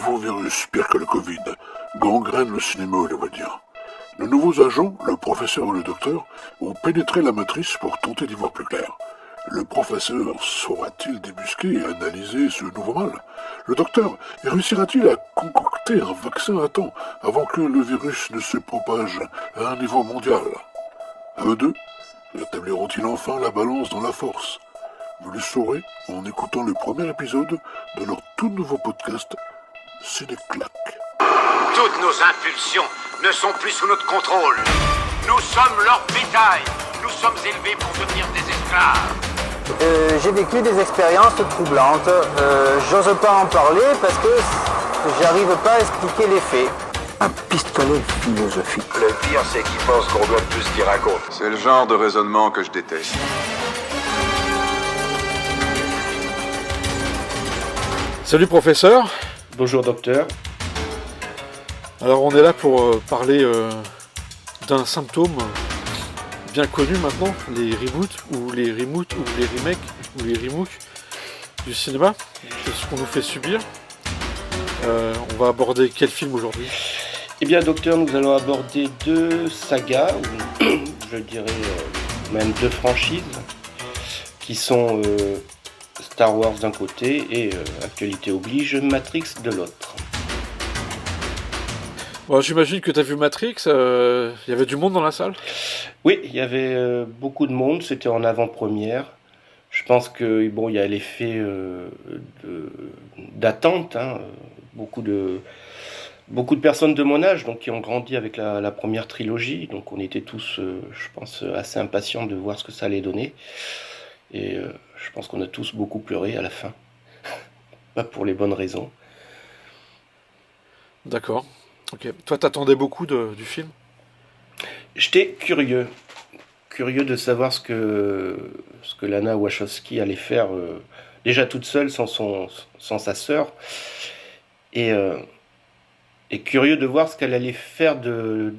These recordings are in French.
nouveau virus, pire que le Covid, gangrène le cinéma hollywoodien. De nouveaux agents, le professeur et le docteur, ont pénétré la matrice pour tenter d'y voir plus clair. Le professeur saura-t-il débusquer et analyser ce nouveau mal? Le docteur réussira-t-il à concocter un vaccin à temps avant que le virus ne se propage à un niveau mondial? À eux deux, rétabliront-ils enfin la balance dans la force? Vous le saurez en écoutant le premier épisode de leur tout nouveau podcast Cinéclac. Toutes nos impulsions ne sont plus sous notre contrôle. Nous sommes leur bétail. Nous sommes élevés pour devenir des esclaves. J'ai vécu des expériences troublantes. J'ose pas en parler parce que j'arrive pas à expliquer les faits. Un pistolet philosophique. Le pire, c'est qu'ils pensent qu'on doit plus ce qu'ils racontent. C'est le genre de raisonnement que je déteste. Salut professeur. Bonjour docteur. Alors on est là pour parler d'un symptôme bien connu maintenant, les reboots ou les remakes ou les remakes du cinéma, c'est ce qu'on nous fait subir. On va aborder quel film aujourd'hui? Eh bien docteur, nous allons aborder deux sagas, ou je dirais même deux franchises, qui sont Star Wars d'un côté et actualité oblige, Matrix de l'autre. Bon, j'imagine que tu as vu Matrix, il y avait du monde dans la salle? Oui, il y avait beaucoup de monde, c'était en avant-première. Je pense que bon, il y a l'effet d'attente, hein. Beaucoup de personnes de mon âge donc, qui ont grandi avec la première trilogie, donc on était tous, je pense, assez impatients de voir ce que ça allait donner. Et je pense qu'on a tous beaucoup pleuré à la fin. Pas pour les bonnes raisons. D'accord. Ok. Toi, t'attendais beaucoup du film? J'étais curieux de savoir ce que Lana Wachowski allait faire, déjà toute seule, sans sa sœur, et curieux de voir ce qu'elle allait faire de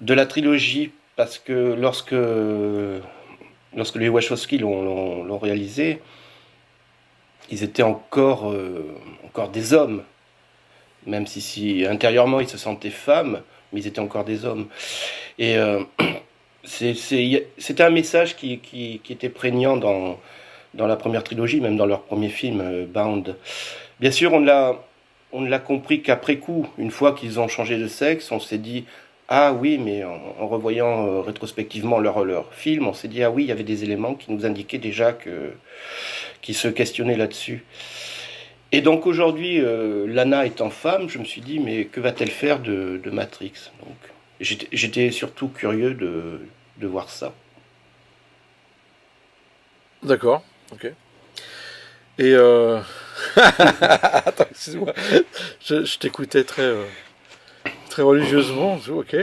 la trilogie, parce que lorsque les Wachowski l'ont réalisé, ils étaient encore des hommes, même si intérieurement ils se sentaient femmes, mais ils étaient encore des hommes. Et c'était un message qui était prégnant dans la première trilogie, même dans leur premier film, Bound. Bien sûr, on ne l'a compris qu'après coup, une fois qu'ils ont changé de sexe, on s'est dit ah oui, mais en revoyant rétrospectivement leur film, on s'est dit ah oui, il y avait des éléments qui nous indiquaient déjà qu'ils se questionnaient là-dessus. Et donc aujourd'hui, Lana étant femme, je me suis dit mais que va-t-elle faire de Matrix? Donc j'étais surtout curieux de voir ça. D'accord, ok. Et attends, excuse-moi, je t'écoutais très religieusement, ok.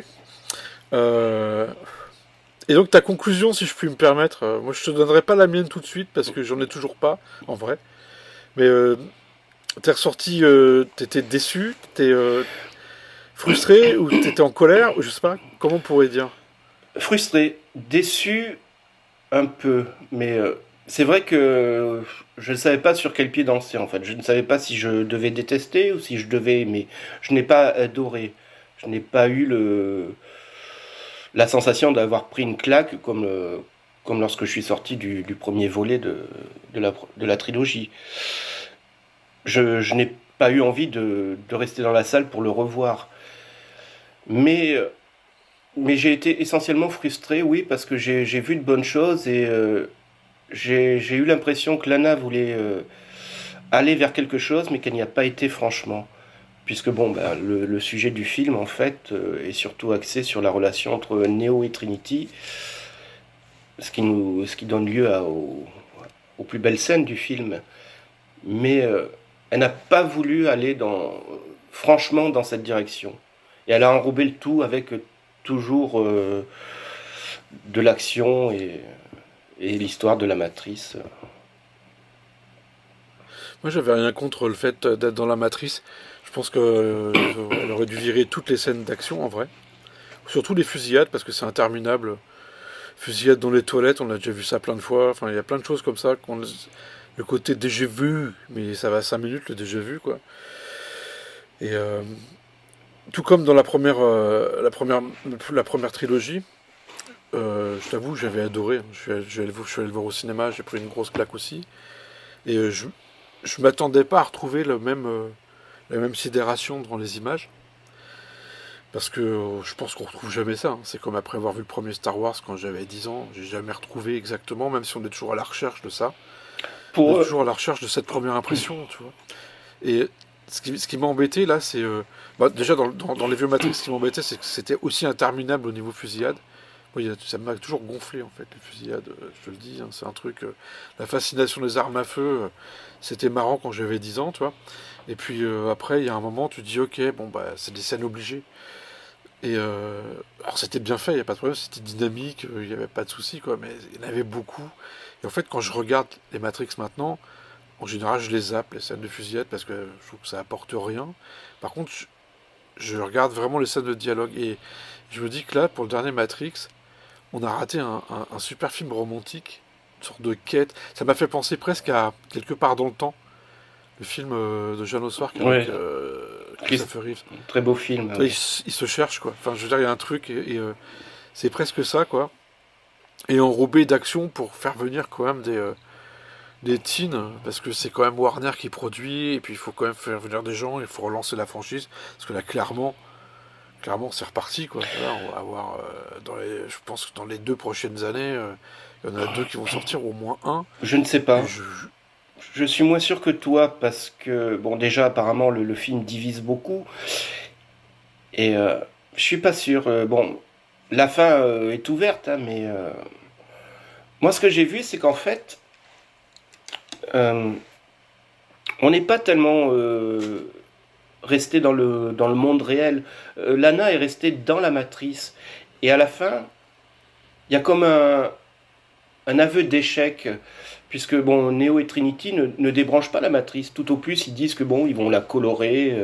Et donc ta conclusion, si je puis me permettre, moi je te donnerai pas la mienne tout de suite parce que j'en ai toujours pas, en vrai. Mais t'es ressorti, t'étais déçu, t'étais frustré ou t'étais en colère, ou je sais pas, comment on pourrait dire? Frustré, déçu un peu, mais c'est vrai que je ne savais pas sur quel pied danser en fait. Je ne savais pas si je devais détester ou si je devais aimer. Je n'ai pas adoré. Je n'ai pas eu la sensation d'avoir pris une claque comme lorsque je suis sorti du premier volet de la trilogie. Je n'ai pas eu envie de rester dans la salle pour le revoir. Mais j'ai été essentiellement frustré, oui, parce que j'ai vu de bonnes choses et j'ai eu l'impression que Lana voulait aller vers quelque chose, mais qu'elle n'y a pas été franchement. Puisque bon, le sujet du film, en fait, est surtout axé sur la relation entre Neo et Trinity, ce qui donne lieu aux plus belles scènes du film. Mais elle n'a pas voulu aller franchement dans cette direction. Et elle a enrobé le tout avec toujours de l'action et l'histoire de la matrice. Moi j'avais rien contre le fait d'être dans la matrice. Je pense qu'elle aurait dû virer toutes les scènes d'action en vrai. Surtout les fusillades parce que c'est interminable. Fusillade dans les toilettes, on a déjà vu ça plein de fois. Enfin, il y a plein de choses comme ça. Le côté déjà vu, mais ça va 5 minutes le déjà vu quoi. Et tout comme dans la première trilogie, je t'avoue, j'avais adoré. Je suis allé le voir au cinéma, j'ai pris une grosse claque aussi. Et je m'attendais pas à retrouver la même sidération devant les images. Parce que je pense qu'on retrouve jamais ça. Hein. C'est comme après avoir vu le premier Star Wars quand j'avais 10 ans. J'ai jamais retrouvé exactement, même si on est toujours à la recherche de ça. On est toujours à la recherche de cette première impression, tu vois. Et ce qui m'a embêté là, c'est... déjà dans les vieux Matrix, ce qui m'embêtait, c'est que c'était aussi interminable au niveau fusillade. Moi, ça m'a toujours gonflé en fait, les fusillades, je te le dis. Hein, c'est un truc... la fascination des armes à feu, c'était marrant quand j'avais 10 ans, tu vois. Et puis après, il y a un moment, tu te dis, ok, bon, bah, c'est des scènes obligées. Et alors c'était bien fait, il n'y a pas de problème, c'était dynamique, il n'y avait pas de souci, quoi, mais il y en avait beaucoup. Et en fait, quand je regarde les Matrix maintenant, en général, je les zappe, les scènes de fusillade, parce que je trouve que ça apporte rien. Par contre, je regarde vraiment les scènes de dialogue. Et je me dis que là, pour le dernier Matrix, on a raté un super film romantique, une sorte de quête. Ça m'a fait penser presque à Quelque part dans le temps, le film de Jeanne Oswald avec Christopher Reeves. Très beau film. Il se cherche, quoi. Enfin, je veux dire, il y a un truc, et c'est presque ça, quoi. Et enrobé d'action pour faire venir quand même des teens, parce que c'est quand même Warner qui produit, et puis il faut quand même faire venir des gens, il faut relancer la franchise, parce que là, clairement c'est reparti, quoi. Là, on va avoir, je pense que dans les 2 prochaines années, il y en a 2 qui vont sortir, au moins un. Je ne sais pas. Je suis moins sûr que toi, parce que, bon, déjà, apparemment, le film divise beaucoup. Et je suis pas sûr. Bon, la fin est ouverte, hein, mais moi, ce que j'ai vu, c'est qu'en fait, on n'est pas tellement resté dans le monde réel. Lana est restée dans la matrice. Et à la fin, il y a comme un aveu d'échec, puisque bon, Neo et Trinity ne débranchent pas la matrice. Tout au plus, ils disent que bon, ils vont la colorer,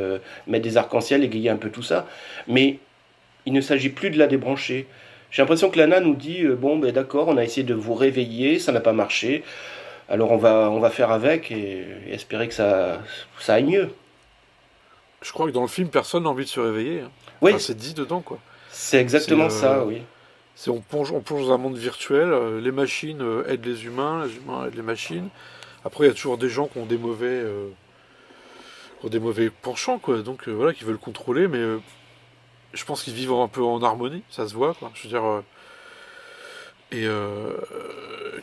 mettre des arcs-en-ciel, égayer un peu tout ça, mais il ne s'agit plus de la débrancher. J'ai l'impression que Lana nous dit bon, ben d'accord, on a essayé de vous réveiller, ça n'a pas marché, alors on va faire avec et espérer que ça aille mieux. Je crois que dans le film, personne n'a envie de se réveiller. Hein. Oui, enfin, c'est dit dedans, quoi. c'est exactement ça, oui. On plonge dans un monde virtuel, les machines aident les humains aident les machines. Après, il y a toujours des gens qui ont des mauvais penchants, quoi. Donc voilà, qui veulent contrôler, mais je pense qu'ils vivent un peu en harmonie, ça se voit, quoi. Je veux dire,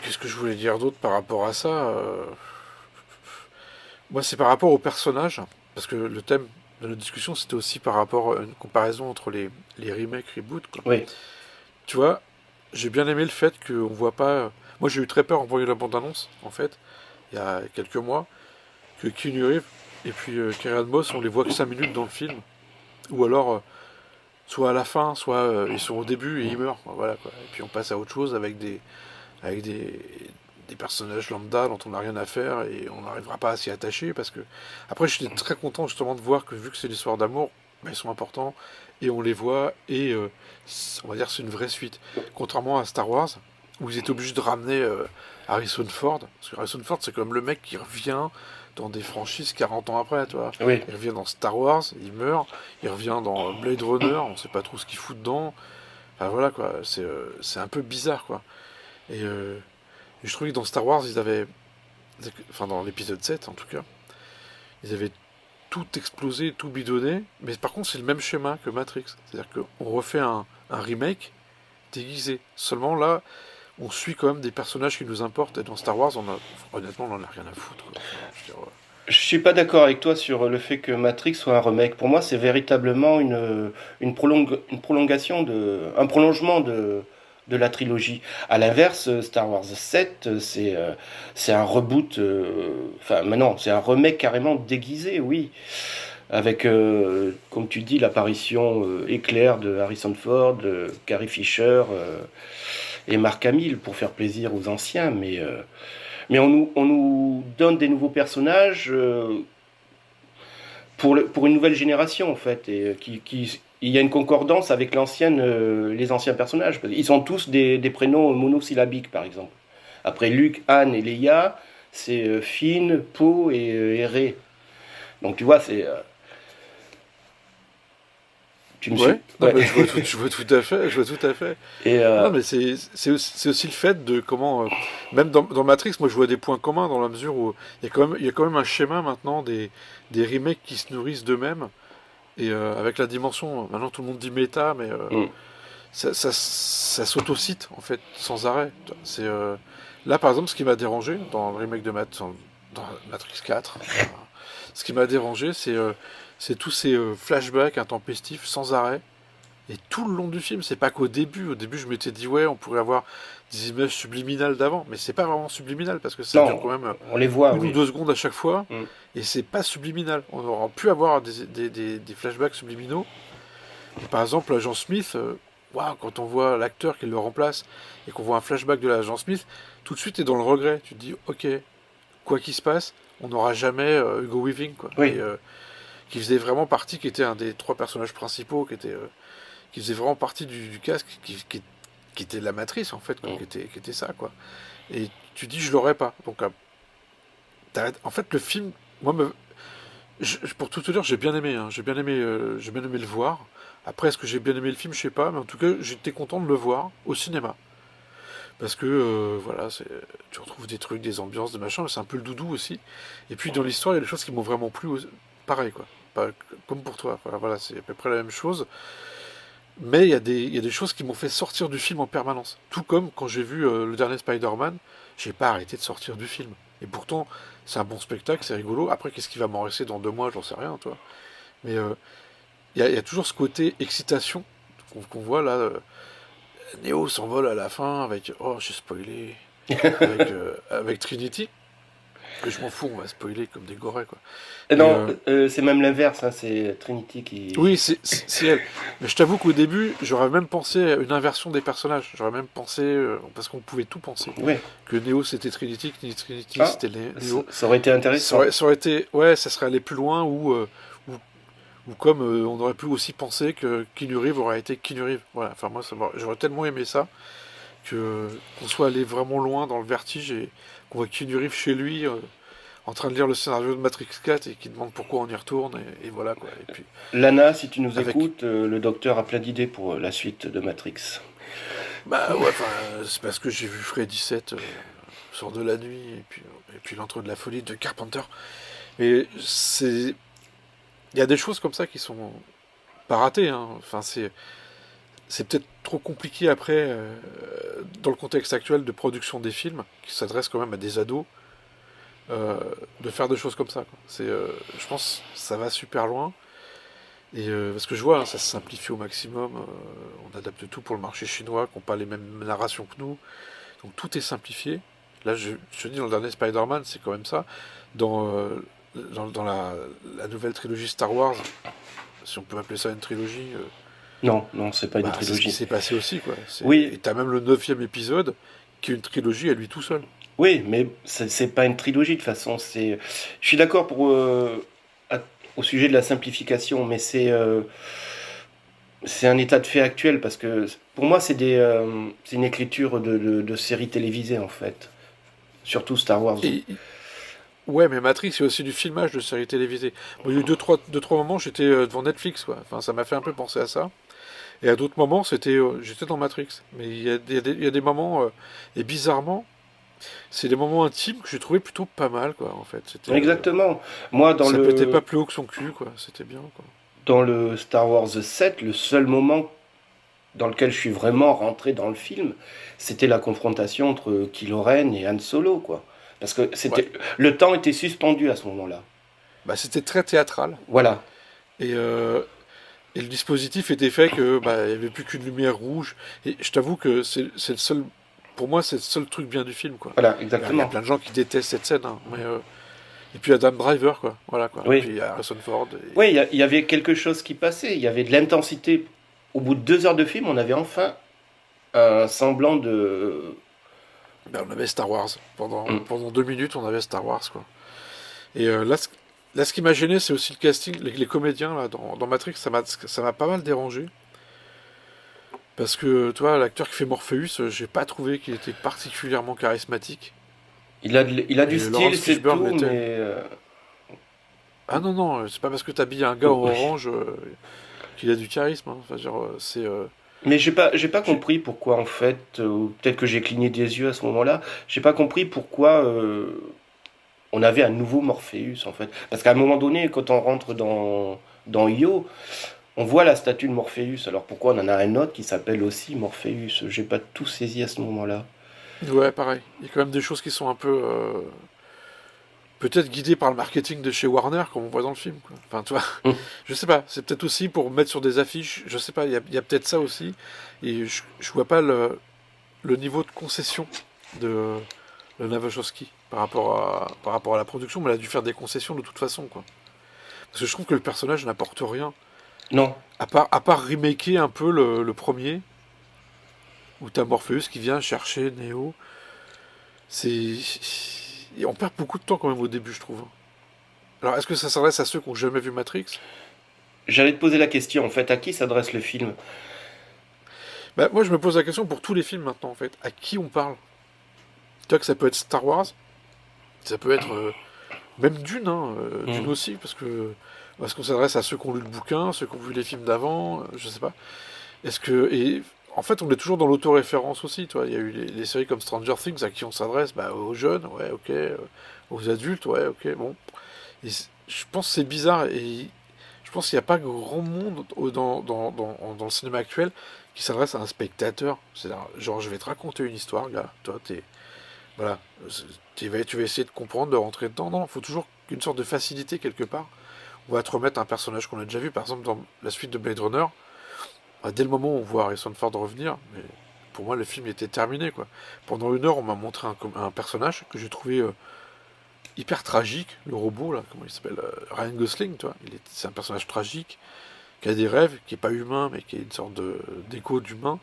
qu'est-ce que je voulais dire d'autre par rapport à ça Moi, c'est par rapport aux personnages, parce que le thème de notre discussion, c'était aussi par rapport à une comparaison entre les remakes, reboots, quoi. Oui. Tu vois, j'ai bien aimé le fait qu'on voit pas... Moi, j'ai eu très peur en voyant la bande-annonce, en fait, il y a quelques mois, que Keanu Reeves et puis Carrie-Anne Moss, on les voit que 5 minutes dans le film. Ou alors, soit à la fin, soit ils sont au début et ils meurent. Voilà, quoi. Et puis on passe à autre chose avec des personnages lambda dont on n'a rien à faire et on n'arrivera pas à s'y attacher. Parce que... Après, j'étais très content justement de voir que vu que c'est l'histoire d'amour, ben, ils sont importants et on les voit et on va dire c'est une vraie suite. Contrairement à Star Wars, où ils étaient obligés de ramener Harrison Ford, parce que Harrison Ford c'est quand même le mec qui revient dans des franchises 40 ans après, tu vois. Oui. Il revient dans Star Wars, il meurt, il revient dans Blade Runner, on sait pas trop ce qu'il fout dedans. Enfin voilà quoi, c'est un peu bizarre quoi. Et je trouvais que dans Star Wars ils avaient, enfin dans l'épisode 7 en tout cas, ils avaient tout explosé, tout bidonné, mais par contre c'est le même schéma que Matrix, c'est-à-dire qu'on refait un remake déguisé. Seulement là, on suit quand même des personnages qui nous importent, et dans Star Wars, honnêtement, on en a rien à foutre. Quoi. Je suis pas d'accord avec toi sur le fait que Matrix soit un remake. Pour moi, c'est véritablement une prolongation un prolongement de la trilogie. À l'inverse, Star Wars 7, c'est un reboot, enfin, maintenant, c'est un remake carrément déguisé, oui. Avec, comme tu dis, l'apparition éclair de Harrison Ford, de Carrie Fisher et Mark Hamill pour faire plaisir aux anciens, mais on nous donne des nouveaux personnages pour une nouvelle génération en fait, et il y a une concordance avec les anciens personnages. Ils ont tous des prénoms monosyllabiques par exemple. Après Luke, Han et Leia, c'est Finn, Poe et Rey. Donc tu vois, Tu me Ouais, suis? non, Ouais. mais je vois tout à fait, je vois tout à fait. Et Non, mais c'est aussi le fait de comment, même dans Matrix, moi je vois des points communs dans la mesure où il y a quand même un schéma maintenant des remakes qui se nourrissent d'eux-mêmes, et avec la dimension, maintenant tout le monde dit méta, mais mm. ça s'autocite en fait, sans arrêt. C'est, là par exemple, ce qui m'a dérangé dans le remake dans Matrix 4, ce qui m'a dérangé, c'est tous ces flashbacks intempestifs sans arrêt. Et tout le long du film, c'est pas qu'au début. Au début, je m'étais dit, ouais, on pourrait avoir des images subliminales d'avant. Mais c'est pas vraiment subliminal parce que ça dure Non, quand même on les voit, une ou oui. deux secondes à chaque fois. Mm. Et c'est pas subliminal. On aurait pu avoir des flashbacks subliminaux. Et par exemple, l'agent Smith, waouh, quand on voit l'acteur qui le remplace et qu'on voit un flashback de l'agent Smith, tout de suite, t'es dans le regret. Tu te dis, ok, quoi qu'il se passe, on n'aura jamais Hugo Weaving, quoi. Oui. Et, qui faisait vraiment partie, qui était un des trois personnages principaux, qui faisait vraiment partie du casque, qui était la matrice en fait, quoi, qui était ça, quoi. Et tu dis je l'aurais pas. Donc en fait le film, moi pour tout te dire, j'ai bien aimé, hein. J'ai bien aimé le voir. Après, est-ce que j'ai bien aimé le film, je sais pas, mais en tout cas j'étais content de le voir au cinéma. Parce que voilà, tu retrouves des trucs, des ambiances, des machins, mais c'est un peu le doudou aussi. Et puis dans l'histoire, il y a des choses qui m'ont vraiment plu, pareil, quoi. Pas, comme pour toi, voilà, c'est à peu près la même chose. Mais il y a des choses qui m'ont fait sortir du film en permanence. Tout comme quand j'ai vu le dernier Spider-Man, j'ai pas arrêté de sortir du film. Et pourtant, c'est un bon spectacle, c'est rigolo. Après, qu'est-ce qui va m'en rester dans 2 mois, j'en sais rien, toi. Mais il y a toujours ce côté excitation qu'on voit là. Neo s'envole à la fin avec... Oh, j'ai spoilé. Avec Trinity. Que je m'en fous, on va spoiler comme des gorées, quoi. Non, c'est même l'inverse, hein, c'est Trinity qui... Oui, c'est elle. Mais je t'avoue qu'au début, j'aurais même pensé à une inversion des personnages. J'aurais même pensé, parce qu'on pouvait tout penser, Ouais. que Neo c'était Trinity, que Trinity Ah, c'était Neo. ça aurait été intéressant. Ça aurait été... Ouais, ça serait allé plus loin, ou comme on aurait pu aussi penser que Keanu Reeves aurait été Keanu Reeves. Voilà, enfin moi, j'aurais tellement aimé ça, qu'on soit allé vraiment loin dans le vertige, et qu'on voit Keanu Reeves chez lui... en train de lire le scénario de Matrix 4 et qui demande pourquoi on y retourne, et voilà, quoi. Et puis, Lana, si tu nous Avec- écoutes, le docteur a plein d'idées pour la suite de Matrix. bah ouais, enfin, c'est parce que j'ai vu Freddy 7 sort de la nuit, et puis l'entre de la folie de Carpenter. Mais il y a des choses comme ça qui sont pas ratées, hein. Enfin, c'est peut-être trop compliqué après, dans le contexte actuel de production des films, qui s'adressent quand même à des ados, de faire des choses comme ça, quoi. Je pense que ça va super loin. Et parce que je vois, hein, ça se simplifie au maximum. On adapte tout pour le marché chinois, qui n'ont pas les mêmes narrations que nous. Donc tout est simplifié. Là, je te dis, dans le dernier Spider-Man, c'est quand même ça. Dans la nouvelle trilogie Star Wars, si on peut appeler ça une trilogie, Non, c'est pas une c'est ce qui trilogie. s'est passé aussi, quoi. Oui. Et t'as même le 9e épisode, qui est une trilogie à lui tout seul. Oui, mais c'est pas une trilogie de toute façon. Je suis d'accord au sujet de la simplification, mais c'est un état de fait actuel parce que pour moi c'est une écriture de série télévisée en fait, surtout Star Wars. Ouais, mais Matrix, c'est aussi du filmage de séries télévisées. Bon, il y a eu deux, trois moments, j'étais devant Netflix, quoi. Enfin, ça m'a fait un peu penser à ça. Et à d'autres moments, j'étais dans Matrix. Mais il y a des moments, et bizarrement, c'est des moments intimes que j'ai trouvé plutôt pas mal, quoi, en fait. Exactement. Moi, Ça pétait pas plus haut que son cul, quoi. C'était bien, quoi. Dans le Star Wars 7, le seul moment dans lequel je suis vraiment rentré dans le film, c'était la confrontation entre Kylo Ren et Han Solo, quoi. Parce que le temps était suspendu à ce moment-là. Bah, c'était très théâtral. Voilà. Et le dispositif était fait que il n'y avait plus qu'une lumière rouge. Et je t'avoue que c'est le seul... Pour moi, c'est le seul truc bien du film, quoi. Voilà, Il y exactement. a plein de gens qui détestent cette scène, hein, mais... Et puis Adam Driver, quoi. Voilà, quoi. Oui. Et puis il y a Harrison Ford. Oui, il y avait quelque chose qui passait. Il y avait de l'intensité. Au bout de 2 heures de film, on avait enfin un semblant de... On avait Star Wars. Pendant 2 minutes, on avait Star Wars, quoi. Et là, ce qui m'a gêné, c'est aussi le casting. Les comédiens, là, dans Matrix, ça m'a pas mal dérangé. Parce que, toi, l'acteur qui fait Morpheus, j'ai pas trouvé qu'il était particulièrement charismatique. Il a du Et style, Laurence c'est Fishburne tout, l'était. mais... Ah non, c'est pas parce que t'habilles un gars en orange qu'il a du charisme. Hein. Enfin, genre, c'est. Mais j'ai pas compris pourquoi, en fait, ou peut-être que j'ai cligné des yeux à ce moment-là, j'ai pas compris pourquoi on avait un nouveau Morpheus, en fait. Parce qu'à un moment donné, quand on rentre dans Io, on voit la statue de Morpheus. Alors pourquoi on en a un autre qui s'appelle aussi Morpheus? J'ai pas tout saisi à ce moment-là. Ouais, pareil. Il y a quand même des choses qui sont un peu. Peut-être guidées par le marketing de chez Warner, comme on voit dans le film. Quoi. Enfin, tu vois, je sais pas. C'est peut-être aussi pour mettre sur des affiches. Je sais pas, il y a peut-être ça aussi. Et je vois pas le niveau de concession de Wachowski par rapport à la production, mais elle a dû faire des concessions de toute façon, quoi. Parce que je trouve que le personnage n'apporte rien. Non. À part remaker un peu le premier, où t'as Morpheus qui vient chercher Neo. Et on perd beaucoup de temps quand même au début, je trouve. Alors, est-ce que ça s'adresse à ceux qui n'ont jamais vu Matrix? J'allais te poser la question, en fait, à qui s'adresse le film? Bah, moi, je me pose la question pour tous les films maintenant, en fait. À qui on parle? Tu vois que ça peut être Star Wars, ça peut être même Dune, hein, Dune aussi, parce que est-ce qu'on s'adresse à ceux qui ont lu le bouquin, ceux qui ont vu les films d'avant, je sais pas. Et en fait, on est toujours dans l'autoréférence aussi, toi. Il y a eu les séries comme Stranger Things à qui on s'adresse, bah, aux jeunes, ouais, ok, aux adultes, ouais, ok, bon. Je pense que c'est bizarre et je pense qu'il n'y a pas grand monde dans le cinéma actuel qui s'adresse à un spectateur. C'est-à-dire, genre, je vais te raconter une histoire, gars. Toi, voilà, tu vas essayer de comprendre, de rentrer dedans. Non, il faut toujours une sorte de facilité quelque part. On va te remettre un personnage qu'on a déjà vu, par exemple, dans la suite de Blade Runner. Dès le moment où on voit Harrison Ford revenir, mais pour moi, le film était terminé, quoi. Pendant 1 heure, on m'a montré un personnage que j'ai trouvé hyper tragique, le robot, là, comment il s'appelle, Ryan Gosling, tu vois. C'est un personnage tragique, qui a des rêves, qui est pas humain, mais qui est une sorte d'écho d'humain,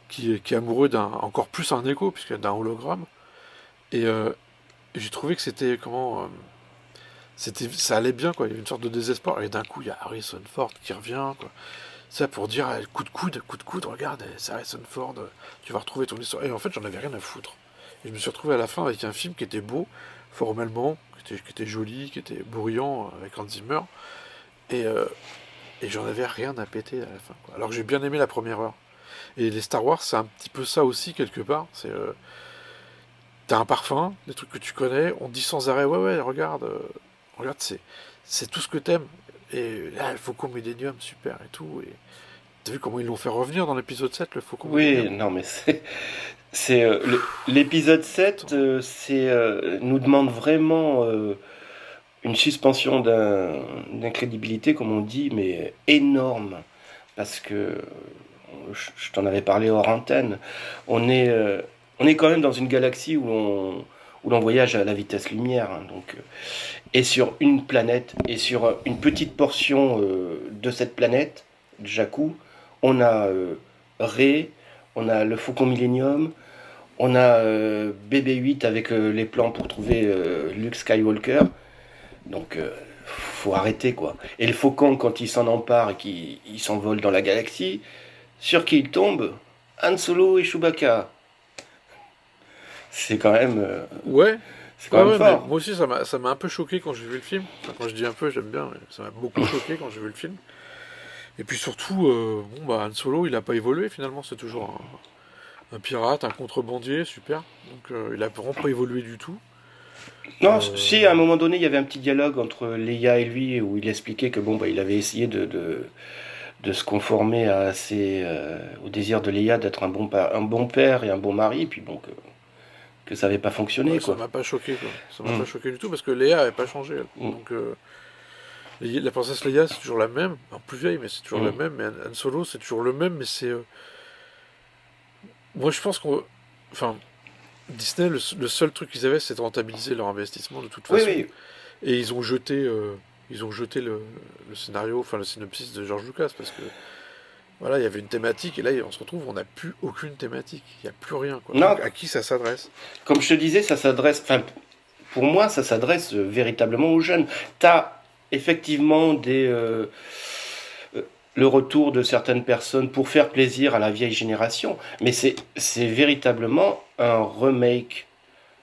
qui est amoureux encore plus un écho, puisqu'il y a d'un hologramme. Et j'ai trouvé que ça allait bien, quoi. Il y avait une sorte de désespoir, et d'un coup, il y a Harrison Ford qui revient, quoi. Ça pour dire, coup de coude, regarde, c'est Harrison Ford, tu vas retrouver ton histoire. Et en fait, j'en avais rien à foutre. Et je me suis retrouvé à la fin avec un film qui était beau, formellement, qui était joli, qui était bruyant, avec Hans Zimmer. Et j'en avais rien à péter à la fin, quoi. Alors que j'ai bien aimé la première heure. Et les Star Wars, c'est un petit peu ça aussi, quelque part. T'as un parfum, des trucs que tu connais, on te dit sans arrêt, ouais, regarde, c'est tout ce que t'aimes. Et là, le Faucon Millenium, super et tout. Et t'as vu comment ils l'ont fait revenir dans l'épisode 7, le Faucon Millenium? Oui, non, mais l'épisode 7, nous demande vraiment une suspension d'incrédibilité, comme on dit, mais énorme. Parce que, je t'en avais parlé hors antenne, on est quand même dans une galaxie où l'on voyage à la vitesse lumière. Hein, donc, et sur une planète, et sur une petite portion de cette planète, Jakku, on a Rey, on a le Faucon Millenium, on a BB-8 avec les plans pour trouver Luke Skywalker. Donc, faut arrêter, quoi. Et le Faucon, quand il s'en empare et qu'il s'envole dans la galaxie, sur qui il tombe? Han Solo et Chewbacca. C'est quand même... Ouais. C'est quand même fort. Moi aussi, ça m'a un peu choqué quand j'ai vu le film. Enfin, quand je dis un peu, j'aime bien, mais ça m'a beaucoup choqué quand j'ai vu le film. Et puis surtout, Han Solo, il n'a pas évolué finalement. C'est toujours un pirate, un contrebandier, super. Donc il n'a vraiment pas évolué du tout. Non, si à un moment donné, il y avait un petit dialogue entre Leia et lui où il expliquait que il avait essayé de se conformer au désir de Leia d'être un bon père et un bon mari, puis que ça n'avait pas fonctionné, quoi. Ça m'a pas choqué, quoi. Ça m'a pas choqué du tout parce que Leia n'avait pas changé. Donc la princesse Leia, c'est toujours la même, plus vieille, mais c'est toujours la même. Mais Han Solo, c'est toujours le même, mais c'est. Moi, je pense Disney, le seul truc qu'ils avaient, c'est de rentabiliser leur investissement de toute façon. Oui. Et ils ont jeté le scénario, enfin le synopsis de George Lucas, parce que voilà, il y avait une thématique, et là, on se retrouve, on n'a plus aucune thématique. Il n'y a plus rien, quoi. Non. Donc, à qui ça s'adresse? Comme je te disais, ça s'adresse... Enfin, pour moi, ça s'adresse véritablement aux jeunes. T'as effectivement le retour de certaines personnes pour faire plaisir à la vieille génération, mais c'est véritablement un remake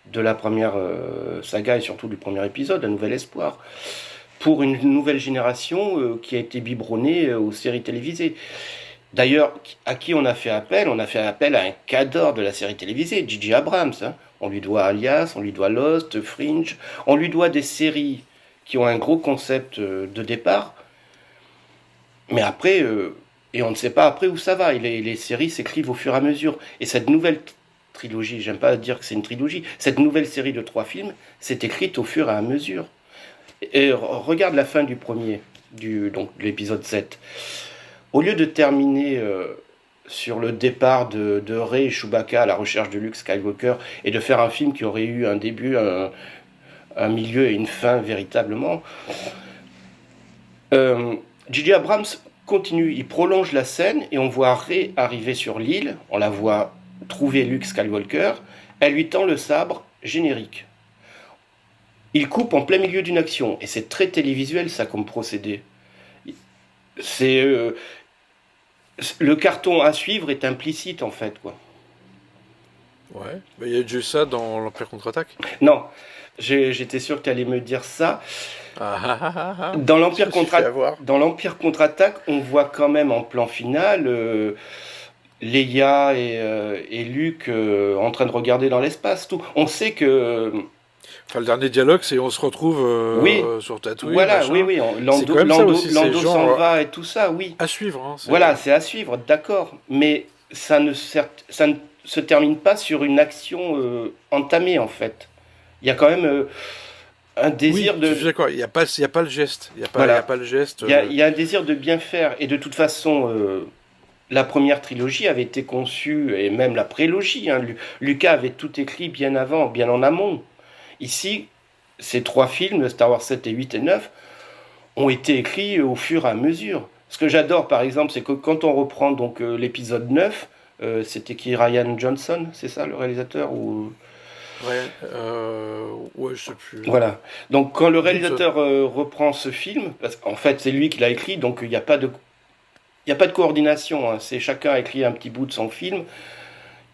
de la première saga et surtout du premier épisode, Un Nouvel Espoir. pour une nouvelle génération qui a été biberonnée aux séries télévisées. D'ailleurs, à qui on a fait appel? On a fait appel à un cadre de la série télévisée, J.J. Abrams. Hein. On lui doit Alias, on lui doit Lost, Fringe, on lui doit des séries qui ont un gros concept de départ, mais après, et on ne sait pas après où ça va, et les séries s'écrivent au fur et à mesure. Et cette nouvelle trilogie, j'aime pas dire que c'est une trilogie, cette nouvelle série de 3 films s'est écrite au fur et à mesure. Et regarde la fin du premier, donc de l'épisode 7. Au lieu de terminer sur le départ de Rey et Chewbacca à la recherche de Luke Skywalker et de faire un film qui aurait eu un début, un milieu et une fin véritablement, J.J. Abrams continue, il prolonge la scène et on voit Rey arriver sur l'île, on la voit trouver Luke Skywalker, elle lui tend le sabre, générique. Il coupe en plein milieu d'une action et c'est très télévisuel ça comme procédé. C'est le carton à suivre est implicite en fait quoi. Ouais. Bah, il y a déjà ça dans l'Empire contre-attaque. Non, j'étais sûr que tu allais me dire ça. Dans l'Empire contre-attaque, on voit quand même en plan final Leia et Luke en train de regarder dans l'espace. Tout. On sait que. Enfin, le dernier dialogue, c'est on se retrouve sur Tatooine. Voilà, machin. oui. Lando s'en va et tout ça, oui. À suivre. Hein, voilà, c'est à suivre, d'accord. Mais ça ne se termine pas sur une action entamée, en fait. Il y a quand même un désir de... Je suis d'accord, il n'y a pas le geste. Il n'y a pas le geste. Il y a un désir de bien faire. Et de toute façon, la première trilogie avait été conçue, et même la prélogie. Hein, Lucas avait tout écrit bien avant, bien en amont. Ici, ces 3 films, Star Wars 7 et 8 et 9, ont été écrits au fur et à mesure. Ce que j'adore, par exemple, c'est que quand on reprend donc l'épisode 9, c'était qui, Rian Johnson, c'est ça, le réalisateur ou... Ouais, je sais plus. Voilà. Donc, quand le réalisateur reprend ce film, parce qu'en fait, c'est lui qui l'a écrit, donc il n'y a pas de coordination. Hein, c'est chacun a écrit un petit bout de son film.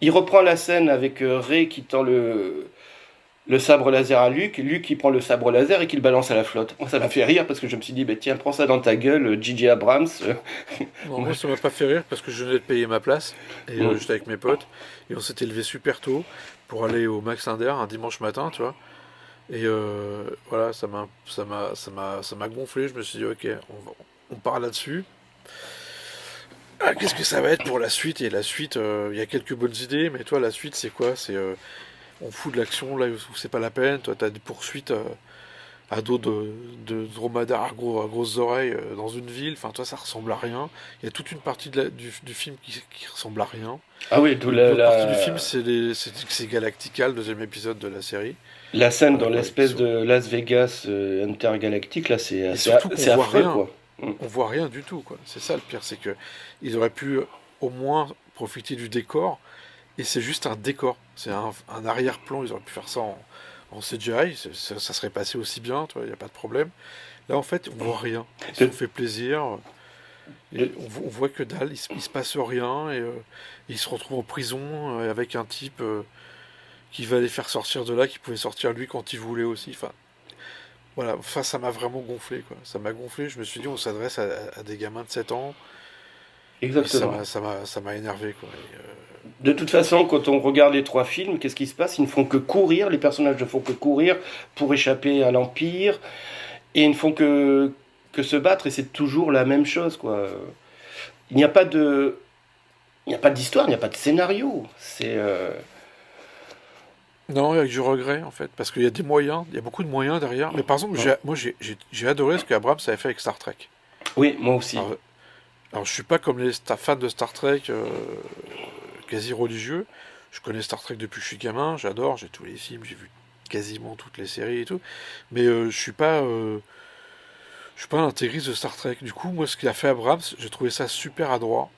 Il reprend la scène avec Rey qui tend le sabre laser à Luke qui prend le sabre laser et qui le balance à la flotte. Moi, ça m'a fait rire parce que je me suis dit, tiens, prends ça dans ta gueule, J.J. Abrams. Non, moi, ça m'a pas fait rire parce que je venais de payer ma place et j'étais avec mes potes et on s'était levé super tôt pour aller au Max Linder un dimanche matin, tu vois. Et voilà, ça m'a gonflé. Je me suis dit, ok, on part là-dessus. Ah, qu'est-ce que ça va être pour la suite? Et la suite, il y a quelques bonnes idées, mais toi, la suite, c'est quoi? C'est on fout de l'action là où c'est pas la peine. Toi, t'as des poursuites à dos de dromadaires à grosses oreilles dans une ville. Enfin, toi, ça ressemble à rien. Il y a toute une partie du film qui ressemble à rien. Ah oui, d'où la partie du film, c'est Galactica, le deuxième épisode de la série. La scène dans l'espèce de Las Vegas intergalactique, là, c'est affreux, quoi. On voit rien du tout, quoi. C'est ça le pire, c'est que ils auraient pu au moins profiter du décor, et c'est juste un décor. C'est un arrière-plan, ils auraient pu faire ça en CGI, ça serait passé aussi bien, il n'y a pas de problème. Là, en fait, on voit rien. Ils se fait plaisir. On voit que dalle, il se passe rien, et ils se retrouvent en prison avec un type qui va les faire sortir de là, qui pouvait sortir lui quand il voulait aussi. Enfin, voilà, ça m'a vraiment gonflé, quoi. Ça m'a gonflé, je me suis dit, on s'adresse à des gamins de 7 ans. Exactement. Ça m'a énervé, quoi. De toute façon, quand on regarde les 3 films, qu'est-ce qui se passe? Ils ne font que courir, les personnages ne font que courir pour échapper à l'Empire, et ils ne font que se battre, et c'est toujours la même chose, quoi. Il n'y a pas d'histoire, il n'y a pas de scénario. C'est... Non, avec du regret, en fait, parce qu'il y a des moyens, il y a beaucoup de moyens derrière. Mais par exemple, j'ai adoré ce qu'Abrams avait fait avec Star Trek. Oui, moi aussi. Alors je suis pas comme les fans de Star Trek quasi religieux. Je connais Star Trek depuis que je suis gamin, j'adore, j'ai tous les films, j'ai vu quasiment toutes les séries et tout. Mais je suis pas un intégriste de Star Trek. Du coup, moi, ce qu'il a fait Abrams, j'ai trouvé ça super adroit.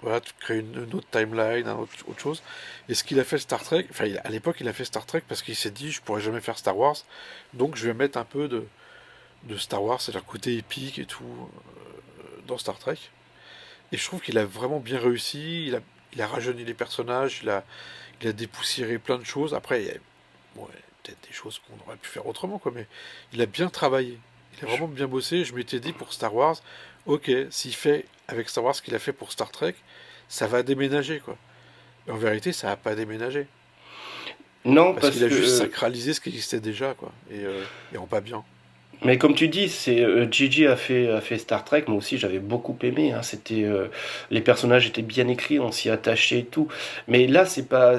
Voilà, tu crées une autre timeline, autre chose. Et ce qu'il a fait Star Trek, enfin, à l'époque, il a fait Star Trek parce qu'il s'est dit, je pourrais jamais faire Star Wars, donc je vais mettre un peu de Star Wars, c'est-à-dire le côté épique et tout, dans Star Trek. Et je trouve qu'il a vraiment bien réussi, il a rajeuni les personnages, il a dépoussiéré plein de choses. Après, il y a peut-être des choses qu'on aurait pu faire autrement, quoi, mais il a bien travaillé. Il a vraiment bien bossé. Je m'étais dit pour Star Wars, ok, s'il fait avec Star Wars ce qu'il a fait pour Star Trek, ça va déménager, quoi. Et en vérité, ça n'a pas déménagé. Non, Parce parce qu'il a que juste sacralisé ce qui existait déjà, quoi. Et en pas bien. mais comme tu dis, c'est Gigi a fait Star Trek. Moi aussi, j'avais beaucoup aimé. Hein. C'était les personnages étaient bien écrits, on s'y attachait et tout. Mais là, c'est pas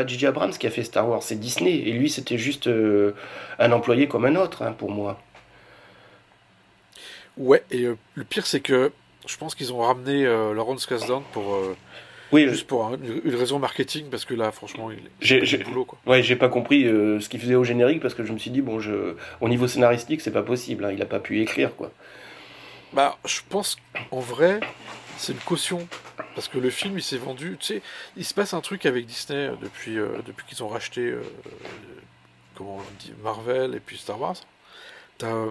Gigi Abrams qui a fait Star Wars, c'est Disney. Et lui, c'était juste un employé comme un autre, hein, pour moi. Ouais, et le pire, c'est que je pense qu'ils ont ramené Lawrence Kasdan pour Oui, juste pour une raison marketing, parce que là, franchement, il j'ai, fait j'ai- du boulot, quoi. ouais, j'ai pas compris ce qu'il faisait au générique parce que je me suis dit bon, au niveau scénaristique, c'est pas possible. Hein, il a pas pu écrire quoi. Bah, je pense qu'en vrai, c'est une caution. Parce que le film, il s'est vendu. Tu sais, il se passe un truc avec Disney depuis qu'ils ont racheté comment on dit, Marvel et puis Star Wars. T'as,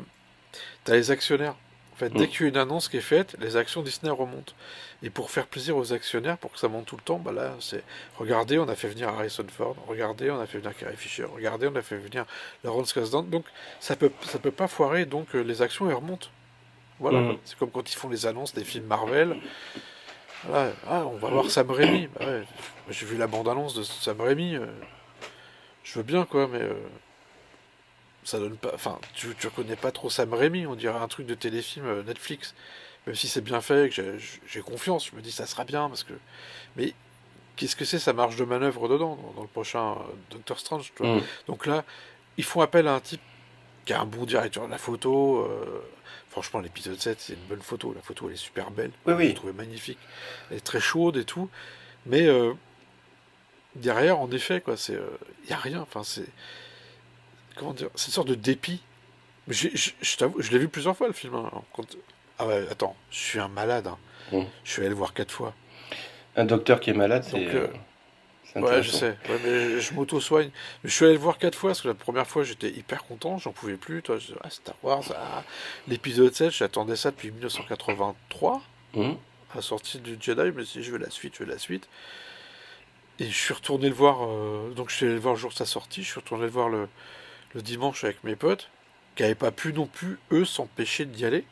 t'as les actionnaires. En fait, dès Mm. qu'il y a une annonce qui est faite, les actions Disney remontent. Et pour faire plaisir aux actionnaires, pour que ça monte tout le temps, bah là, c'est regardez, on a fait venir Harrison Ford, regardez, on a fait venir Carrie Fisher, regardez, on a fait venir Lawrence Kasdan. Donc, ça peut pas foirer, donc les actions, elles remontent. Voilà, Mm. quoi. C'est comme quand ils font les annonces des films Marvel. Voilà, ah, on va voir Sam Raimi. Bah ouais, j'ai vu la bande-annonce de Sam Raimi. Je veux bien, quoi, mais ça donne pas. Enfin, tu reconnais pas trop Sam Raimi, on dirait un truc de téléfilm Netflix. Même si c'est bien fait, que j'ai confiance, je me dis ça sera bien, parce que. Mais qu'est-ce que c'est sa marge de manœuvre dedans, dans le prochain Doctor Strange, tu vois. Mm. Donc là, ils font appel à un type qui a un bon directeur de la photo. Franchement, l'épisode 7, c'est une bonne photo. La photo, elle est super belle. Oui, Je oui. l'ai trouvée magnifique. Elle est très chaude et tout. Mais derrière, en effet, quoi, il n'y a rien. Enfin, c'est. Comment dire? C'est une sorte de dépit. Mais je t'avoue, je l'ai vu plusieurs fois, le film. Hein, ah ouais, attends, je suis un malade. Hein. Mm. Je suis allé le voir 4 fois. Un docteur qui est malade, Donc, c'est ouais, je intéressant. sais. Ouais, mais je m'auto-soigne. Mais je suis allé le voir 4 fois, parce que la première fois, j'étais hyper content, j'en pouvais plus. Toi, ah, Star Wars, ah. L'épisode 7, j'attendais ça depuis 1983, Mm. à la sortie du Jedi. Je me suis dit, je veux la suite, je veux la suite. Et je suis retourné le voir, donc je suis allé le voir le jour de sa sortie, je suis retourné le voir le dimanche avec mes potes, qui n'avaient pas pu non plus, eux, s'empêcher d'y aller.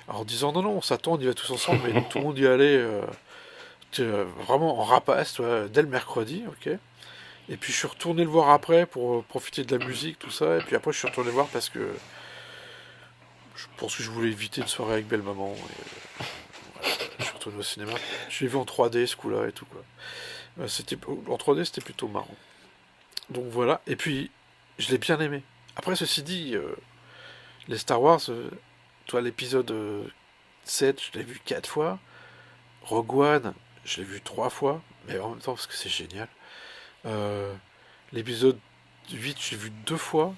Alors en disant, non, non, on s'attend, on y va tous ensemble, mais tout le monde y allait vraiment en rapace, tu vois, dès le mercredi, ok. Et puis je suis retourné le voir après pour profiter de la musique, tout ça. Et puis après, je suis retourné le voir parce que je pense que je voulais éviter une soirée avec belle maman. Et, voilà, je suis retourné au cinéma. Je l'ai vu en 3D ce coup-là et tout, quoi. En 3D, c'était plutôt marrant. Donc voilà. Et puis, je l'ai bien aimé. Après, ceci dit, les Star Wars, toi, l'épisode 7, je l'ai vu 4 fois. Rogue One, je l'ai vu 3 fois. Mais en même temps, parce que c'est génial. L'épisode 8, je l'ai vu 2 fois.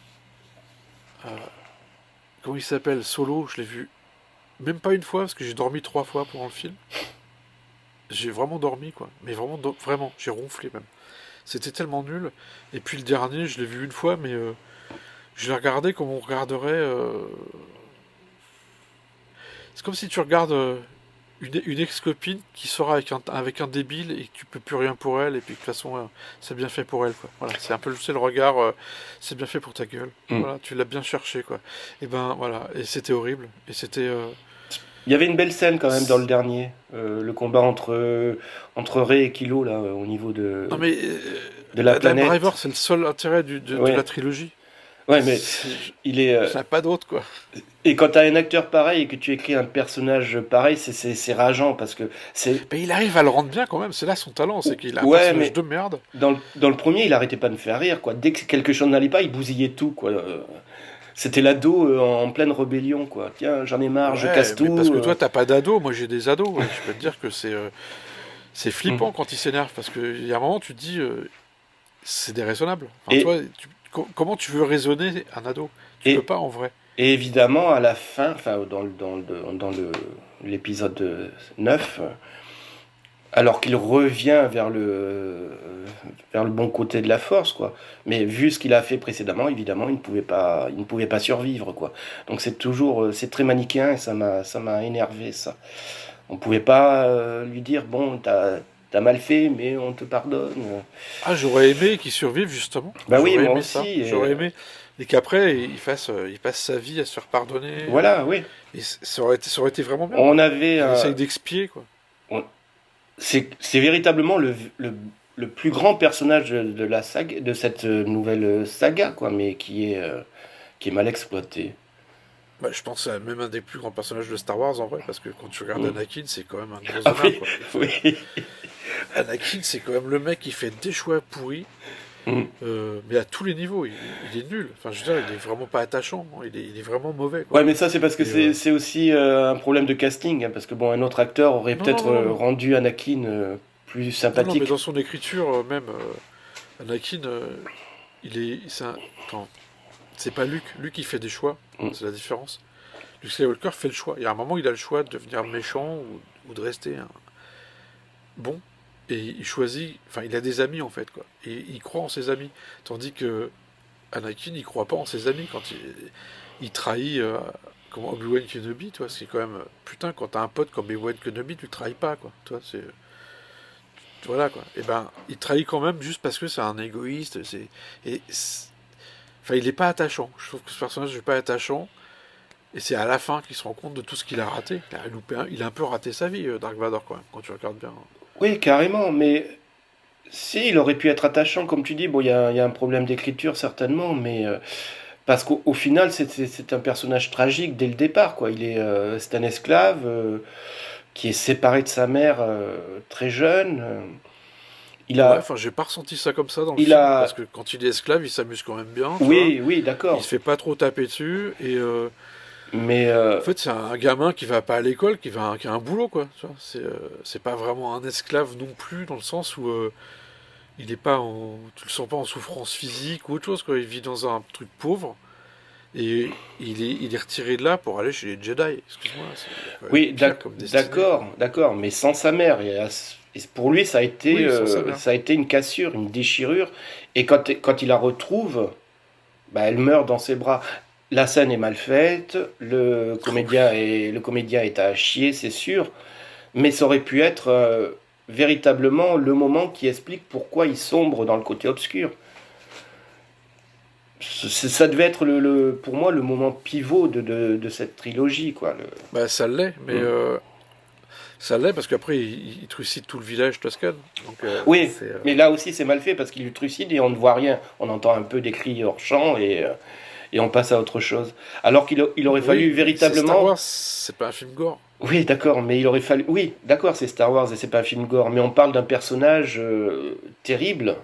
Comment il s'appelle? Solo, je l'ai vu même pas une fois, parce que j'ai dormi 3 fois pendant le film. J'ai vraiment dormi, quoi. Mais vraiment, vraiment, j'ai ronflé même. C'était tellement nul. Et puis le dernier, je l'ai vu une fois, mais je l'ai regardé comme on regarderait. C'est comme si tu regardes une ex-copine qui sort avec un débile et que tu peux plus rien pour elle, et puis de toute façon, c'est bien fait pour elle, quoi. Voilà, c'est le regard, c'est bien fait pour ta gueule. Mm. Voilà, tu l'as bien cherché, quoi. Et ben voilà, et c'était horrible. Et c'était. Il y avait une belle scène quand même dans le dernier, le combat entre Rey et Kylo là, au niveau Non mais de la Adam planète. Driver, c'est le seul intérêt de Ouais. la trilogie. Ouais, mais C'est- il est. Ça n'a pas d'autre, quoi. Et quand t'as un acteur pareil et que tu écris un personnage pareil, c'est rageant parce que c'est Mais il arrive à le rendre bien quand même, c'est là son talent, c'est qu'il a un Ouais, personnage mais- de merde. dans le premier, il arrêtait pas de me faire rire quoi. Dès que quelque chose n'allait pas, il bousillait tout quoi. C'était l'ado en pleine rébellion quoi. Tiens, j'en ai marre, je Ouais, casse mais tout. parce que toi t'as pas d'ado, moi j'ai des ados, ouais. Je peux te dire que c'est flippant Mm. quand il s'énerve, parce qu'il y a un moment tu te dis c'est déraisonnable. Enfin, Et- toi, comment tu veux raisonner un ado? Tu Et- peux pas en vrai. Et évidemment, à la fin, enfin l'épisode 9, alors qu'il revient vers le bon côté de la force, quoi. Mais vu ce qu'il a fait précédemment, évidemment, il ne pouvait pas survivre, quoi. Donc c'est très manichéen et ça m'a énervé, ça. On pouvait pas lui dire, bon, t'as mal fait, mais on te pardonne. Ah, j'aurais aimé qu'il survive justement. Bah oui, J'aurais moi aimé aussi, ça. et- J'aurais aimé Et qu'après, il passe sa vie à se faire pardonner. Voilà, oui. Et ça aurait été vraiment bien. On avait... Il essaye d'expier, quoi. C'est véritablement le plus grand personnage de la saga, de cette nouvelle saga, quoi, mais qui est mal exploité. Bah, je pense à même un des plus grands personnages de Star Wars, en vrai, parce que quand tu regardes Anakin, c'est quand même un gros honneur, Oui, quoi. oui. Anakin, c'est quand même le mec qui fait des choix pourris, mais à tous les niveaux, il est nul. Enfin, je veux dire, il est vraiment pas attachant, hein. Il est vraiment mauvais, quoi. Ouais, mais ça, c'est parce que Et, c'est aussi un problème de casting, hein, parce que bon, un autre acteur aurait Non, peut-être non, non, non. rendu Anakin plus Non, sympathique. mais dans son écriture, même, Anakin, enfin, c'est pas Luke. Luke, il fait des choix, c'est la différence. Luke Skywalker fait le choix. Il y a un moment, il a le choix de devenir méchant ou de rester bon. Et il choisit, enfin, il a des amis, en fait, quoi. Et il croit en ses amis. Tandis que Anakin, il croit pas en ses amis quand il trahit comme Obi-Wan Kenobi, toi. C'est quand même, putain, quand t'as un pote comme Obi-Wan Kenobi, tu le trahis pas, quoi. Toi, c'est... Voilà, quoi. Et ben, il trahit quand même juste parce que c'est un égoïste. Enfin, il est pas attachant. Je trouve que ce personnage n'est pas attachant. Et c'est à la fin qu'il se rend compte de tout ce qu'il a raté. Il a un peu raté sa vie, Dark Vador, quand même, quand tu regardes bien. Oui, carrément, mais si, il aurait pu être attachant, comme tu dis. Bon, il y a un problème d'écriture, certainement, mais parce qu'au final, c'est un personnage tragique dès le départ, quoi. C'est un esclave qui est séparé de sa mère très jeune. Il Ouais, a, enfin, j'ai pas ressenti ça comme ça dans le il film, a, parce que quand il est esclave, il s'amuse quand même bien, tu vois. oui, oui, Il d'accord, se fait pas trop taper dessus, et mais en fait, c'est un gamin qui va pas à l'école, qui a un boulot, quoi. Tu vois. C'est pas vraiment un esclave non plus, dans le sens où il est pas tu le sens pas en souffrance physique ou autre chose, quoi. Il vit dans un truc pauvre, et il est retiré de là pour aller chez les Jedi. Excuse-moi, c'est quand même oui, pire comme destinée, d'accord, quoi. d'accord, mais sans sa mère. Et pour lui, Oui, sans sa mère. ça a été une cassure, une déchirure. Et quand il la retrouve, bah, elle meurt dans ses bras. La scène est mal faite, le comédien est à chier, c'est sûr, mais ça aurait pu être véritablement le moment qui explique pourquoi il sombre dans le côté obscur. Ça devait être pour moi le moment pivot de cette trilogie, quoi. Bah, ça l'est, mais Mm. ça l'est parce qu'après il trucide tout le village toscane. Donc Oui, mais là aussi c'est mal fait parce qu'il le trucide et on ne voit rien. On entend un peu des cris hors champ et on passe à autre chose. Alors qu'il aurait fallu oui, c'est véritablement... Star Wars, c'est pas un film gore. Oui, d'accord, mais il aurait fallu... Oui, d'accord, c'est Star Wars et c'est pas un film gore, mais on parle d'un personnage terrible.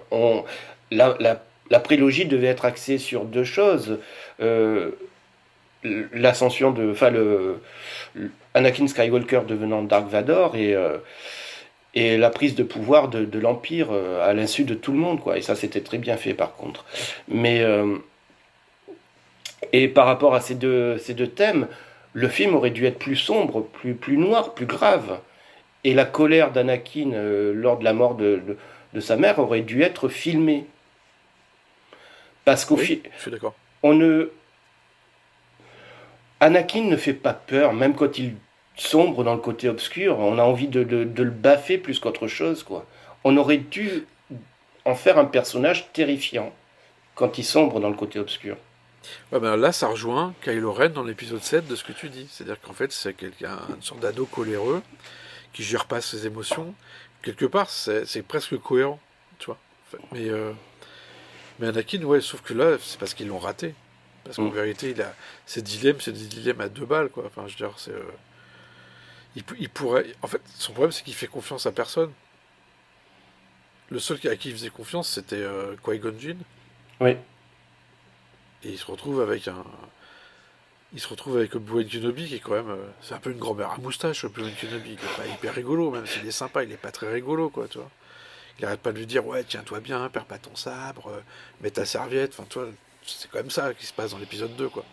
La prélogie devait être axée sur deux choses. Euh, L'ascension de... Enfin, Anakin Skywalker devenant Dark Vador et la prise de pouvoir de l'Empire à l'insu de tout le monde, quoi. Et ça, c'était très bien fait, par contre. Mais... et par rapport à ces deux thèmes, le film aurait dû être plus sombre, plus noir, plus grave. Et la colère d'Anakin lors de la mort de sa mère aurait dû être filmée. Parce Oui, je suis d'accord. on ne, Anakin ne fait pas peur, même quand il sombre dans le côté obscur. On a envie de le baffer plus qu'autre chose, quoi. On aurait dû en faire un personnage terrifiant quand il sombre dans le côté obscur. Ouais, ben là, ça rejoint Kylo Ren dans l'épisode 7 de ce que tu dis. C'est-à-dire qu'en fait, c'est une sorte d'ado coléreux qui gère pas ses émotions. Quelque part, c'est presque cohérent, tu vois. Mais Anakin, ouais, sauf que là, c'est parce qu'ils l'ont raté. Parce qu'en vérité, il a ses dilemmes, c'est des dilemmes à deux balles, quoi. Enfin, je veux dire, il pourrait. En fait, son problème, c'est qu'il fait confiance à personne. Le seul à qui il faisait confiance, c'était Qui-Gon Jinn. Oui. Et il se retrouve avec Obi-Wan Kenobi, qui est quand même. C'est un peu une grand-mère à moustache, Obi-Wan Kenobi. Il est pas hyper rigolo, même s'il est sympa, il est pas très rigolo, quoi, tu vois. Il arrête pas de lui dire, ouais, tiens-toi bien, perds pas ton sabre, mets ta serviette. Enfin, tu vois, c'est quand même ça qui se passe dans l'épisode 2, quoi.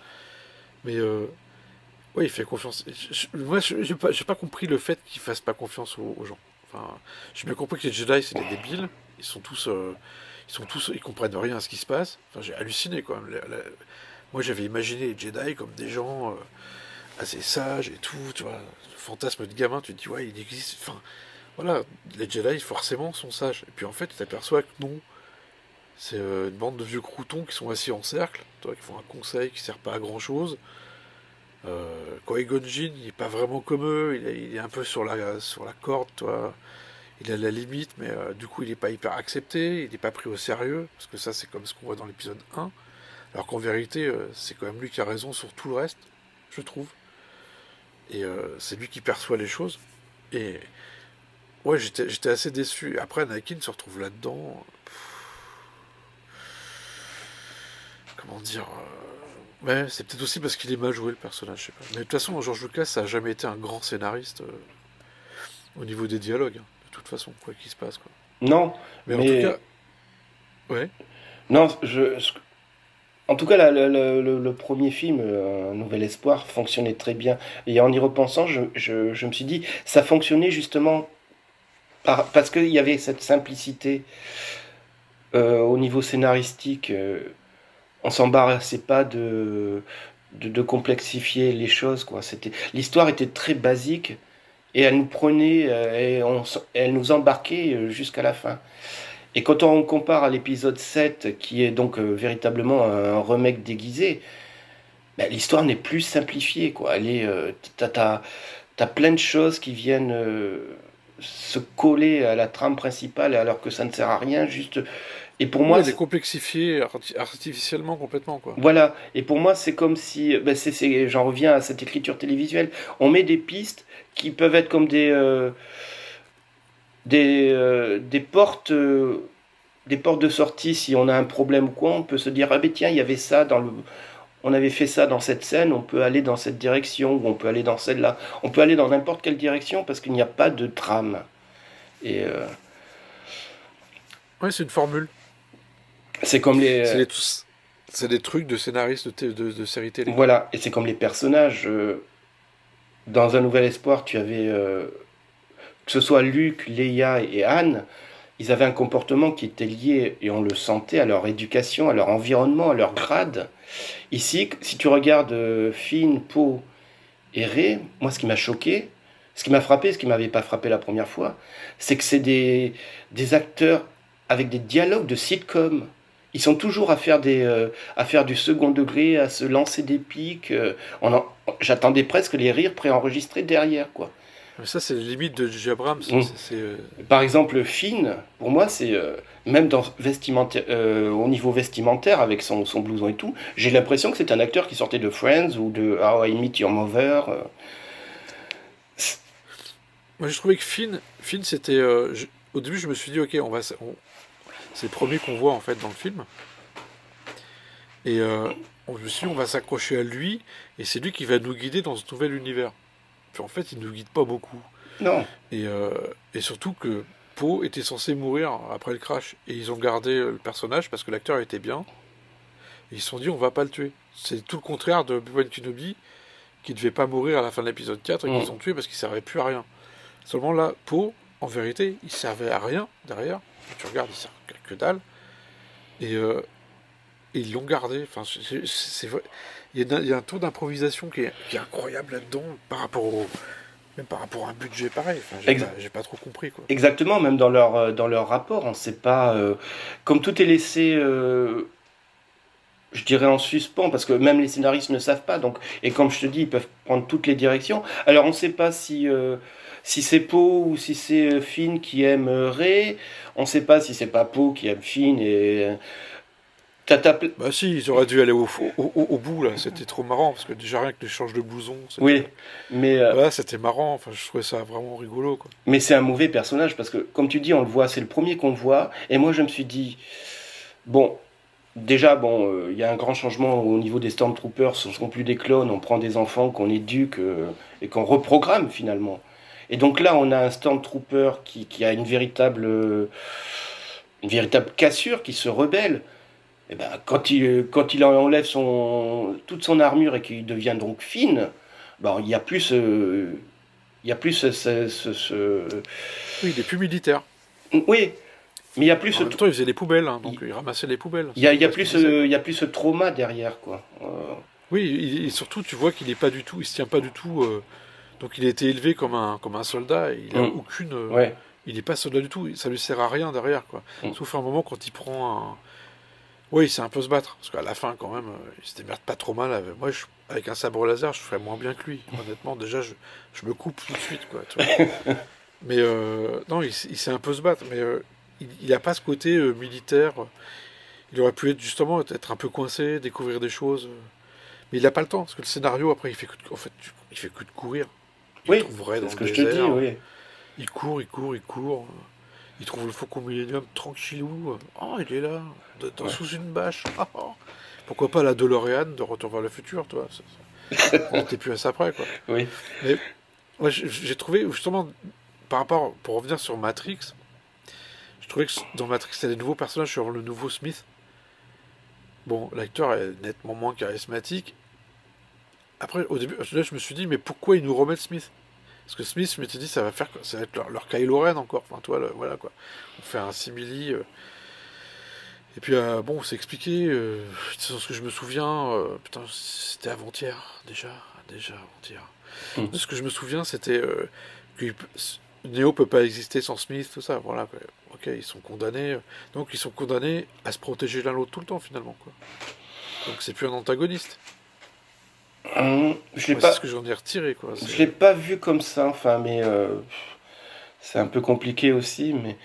Mais, ouais, il fait confiance. Moi, j'ai pas compris le fait qu'il fasse pas confiance aux gens. Enfin, j'ai bien compris que les Jedi, c'est des débiles. Ils comprennent rien à ce qui se passe. Enfin, j'ai halluciné, quand même. Moi, j'avais imaginé les Jedi comme des gens assez sages et tout, tu vois. Le fantasme de gamin, tu te dis, ouais, il existe. Enfin, voilà, les Jedi, forcément, sont sages. Et puis, en fait, tu t'aperçois que non. C'est une bande de vieux croutons qui sont assis en cercle, toi, qui font un conseil qui sert pas à grand chose. Qui-Gon Jinn, il est pas vraiment comme eux, il est un peu sur la corde, toi. Il est à la limite, mais du coup il est pas hyper accepté, il n'est pas pris au sérieux, parce que ça c'est comme ce qu'on voit dans l'épisode 1. Alors qu'en vérité, c'est quand même lui qui a raison sur tout le reste, je trouve. Et c'est lui qui perçoit les choses. Et ouais, j'étais assez déçu. Après, Anakin se retrouve là-dedans. Comment dire ouais, c'est peut-être aussi parce qu'il est mal joué, le personnage, je sais pas. Mais de toute façon, George Lucas, ça a jamais été un grand scénariste au niveau des dialogues, hein, de toute façon, quoi qu'il se passe, quoi. Non, Mais en tout cas, ouais. non, en tout cas, le premier film, Un Nouvel Espoir, fonctionnait très bien. Et en y repensant, je me suis dit, ça fonctionnait justement parce qu'il y avait cette simplicité au niveau scénaristique. On s'embarrassait pas de complexifier les choses, quoi. L'histoire était très basique et elle nous prenait elle nous embarquait jusqu'à la fin. Et quand on compare à l'épisode 7, qui est donc véritablement un remake déguisé, ben, l'histoire n'est plus simplifiée, quoi. T'as plein de choses qui viennent se coller à la trame principale alors que ça ne sert à rien, juste. Et pour moi, elle est complexifiée artificiellement complètement, quoi. voilà. Et pour moi, c'est comme si, ben j'en reviens à cette écriture télévisuelle. On met des pistes qui peuvent être comme des portes de sortie. Si on a un problème ou quoi, on peut se dire, ah ben tiens, il y avait ça on avait fait ça dans cette scène, on peut aller dans cette direction, ou on peut aller dans celle-là. On peut aller dans n'importe quelle direction parce qu'il n'y a pas de trame. Et ouais, c'est une formule. c'est comme C'est des trucs de scénaristes de séries télé. Voilà, et c'est comme les personnages. Dans Un Nouvel Espoir, tu avais, que ce soit Luke, Leia et Anne, ils avaient un comportement qui était lié, et on le sentait, à leur éducation, à leur environnement, à leur grade. Ici, si tu regardes Finn, Poe et Rey, moi ce qui m'a choqué, ce qui m'a frappé, ce qui m'avait pas frappé la première fois, c'est que c'est des acteurs avec des dialogues de sitcom. Ils sont toujours à faire du second degré, à se lancer des pics. J'attendais presque les rires préenregistrés derrière, quoi. Mais ça, c'est les limites de J.J. Abrams. Par exemple, Finn, pour moi, c'est même au niveau vestimentaire, avec son blouson et tout, j'ai l'impression que c'est un acteur qui sortait de Friends ou de How I Met Your Mother. Moi, je trouvais que Finn c'était... au début, je me suis dit, ok, c'est le premier qu'on voit, en fait, dans le film. Et je me suis dit, on va s'accrocher à lui, et c'est lui qui va nous guider dans ce nouvel univers. Puis en fait, il ne nous guide pas beaucoup. Non. Et surtout que Poe était censé mourir après le crash, et ils ont gardé le personnage parce que l'acteur était bien. Et ils se sont dit, on va pas le tuer. C'est tout le contraire de Obi-Wan Kenobi, qui devait pas mourir à la fin de l'épisode 4, et qu'ils ont tué parce qu'il servait plus à rien. Seulement là, Poe, en vérité, il servait à rien derrière. Tu regardes, il sert que dalle. Et ils l'ont gardé. Enfin, il y a un tour d'improvisation qui est incroyable là-dedans, même par rapport à un budget pareil. Enfin, j'ai pas trop compris, quoi. Exactement, même dans leur rapport, on ne sait pas. Comme tout est laissé, je dirais en suspens, parce que même les scénaristes ne savent pas. Donc, et comme je te dis, ils peuvent prendre toutes les directions. Alors, on ne sait pas si c'est Poe ou si c'est Finn qui aime Rey. On ne sait pas si c'est pas Poe qui aime Finn et. Bah si, ils auraient dû aller au bout, là. C'était trop marrant, parce que déjà rien que l'échange de blousons... Oui, mais... Voilà, c'était marrant, enfin, je trouvais ça vraiment rigolo, quoi. Mais c'est un mauvais personnage, parce que, comme tu dis, on le voit, c'est le premier qu'on voit, et moi je me suis dit, bon, déjà, il y a un grand changement au niveau des Stormtroopers, ce ne sont plus des clones, on prend des enfants qu'on éduque et qu'on reprogramme, finalement. Et donc là, on a un Stormtrooper qui a une véritable cassure, qui se rebelle. Et ben, quand il enlève toute son armure et qu'il devient donc Finn, il n'y a plus ce... Oui, il est plus militaire. Oui, mais il n'y a plus en même temps, il faisait les poubelles, hein, donc il ramassait les poubelles. Il y a plus ce trauma derrière, quoi. Oui, et surtout, tu vois qu'il est pas du tout, il se tient pas du tout... donc il a été élevé comme un soldat, et il a aucune... Ouais. Il n'est pas soldat du tout, ça lui sert à rien derrière, quoi. Sauf à un moment quand il prend Oui, c'est un peu se battre, parce qu'à la fin, quand même, il se démerde pas trop mal. Moi, avec un sabre laser, je ferais moins bien que lui. Honnêtement, déjà, je me coupe tout de suite, quoi. Tu vois. Mais non, il sait un peu se battre, mais il a pas ce côté militaire. Il aurait pu être justement être un peu coincé, découvrir des choses. Mais il n'a pas le temps, parce que le scénario, après, en fait, il fait que de courir. Il Oui, trouverait c'est dans ce le que je te dis, désert. oui. Il court, il court, il court. Il trouve le Faucon Millenium tranquillou. Oh, il est là, Ouais. sous une bâche. Ah, ah. Pourquoi pas la DeLorean de Retour vers le futur, toi. On n'était plus à ça près, quoi. Oui. Mais moi, j'ai trouvé, justement, par rapport, pour revenir sur Matrix, je trouvais que dans Matrix, il y a des nouveaux personnages sur le nouveau Smith. Bon, l'acteur est nettement moins charismatique. Après, au début, là, je me suis dit, mais pourquoi ils nous remettent Smith? Parce que Smith, je m'étais dit, ça va être leur Kylo Ren encore. Enfin, toi, voilà quoi. On fait un simili. Et puis, bon, c'est expliqué. C'est ce que je me souviens. Putain, c'était avant-hier, déjà avant-hier. Mm. De ce que je me souviens, c'était que Neo peut pas exister sans Smith, tout ça. Voilà, quoi. Ok, ils sont condamnés. Donc, ils sont condamnés à se protéger l'un l'autre tout le temps, finalement, quoi. Donc, c'est plus un antagoniste. Je l'ai Moi, c'est pas, ce que j'en ai retiré, quoi. je l'ai pas vu comme ça, enfin, mais c'est un peu compliqué aussi, mais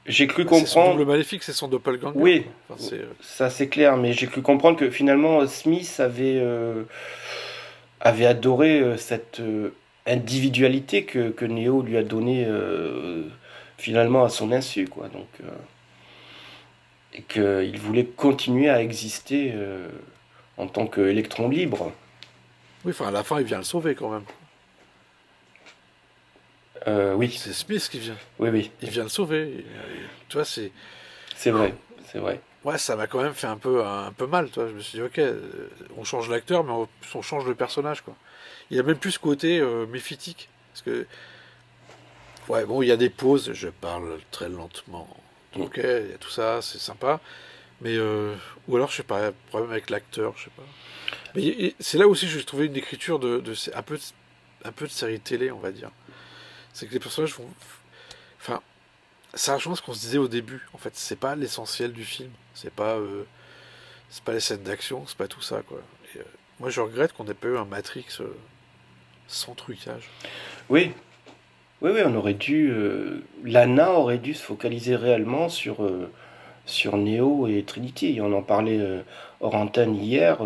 j'ai cru C'est son double comprendre. maléfique, c'est son doppelganger, Oui, quoi. Enfin, c'est, ça c'est clair, mais j'ai cru comprendre que finalement Smith avait adoré cette individualité que Neo lui a donnée finalement à son insu, quoi. Donc, et qu'il voulait continuer à exister en tant qu'électron libre. oui, enfin, à la fin, il vient le sauver, quand même. Oui, C'est Smith qui vient. oui, oui, Il vient le sauver. Tu vois, c'est... c'est vrai, c'est vrai. Ouais, ça m'a quand même fait un peu mal, tu vois. Je me suis dit, ok, on change l'acteur, mais on change le personnage, quoi. Il y a même plus ce côté méphitique. Parce que, ouais, bon, il y a des pauses, je parle très lentement. Ok, il y a tout ça, c'est sympa. Mais, ou alors, je sais pas, problème avec l'acteur, je sais pas. Mais c'est là aussi que j'ai trouvé une écriture un peu de série télé, on va dire. C'est que les personnages vont. Enfin, ça rejoint ce qu'on se disait au début. En fait, c'est pas l'essentiel du film. C'est pas les scènes d'action, c'est pas tout ça, quoi. Et, moi, je regrette qu'on ait pas eu un Matrix sans trucage. Oui, oui, oui, on aurait dû. Lana aurait dû se focaliser réellement sur Neo et Trinity. On en parlait hors antenne hier.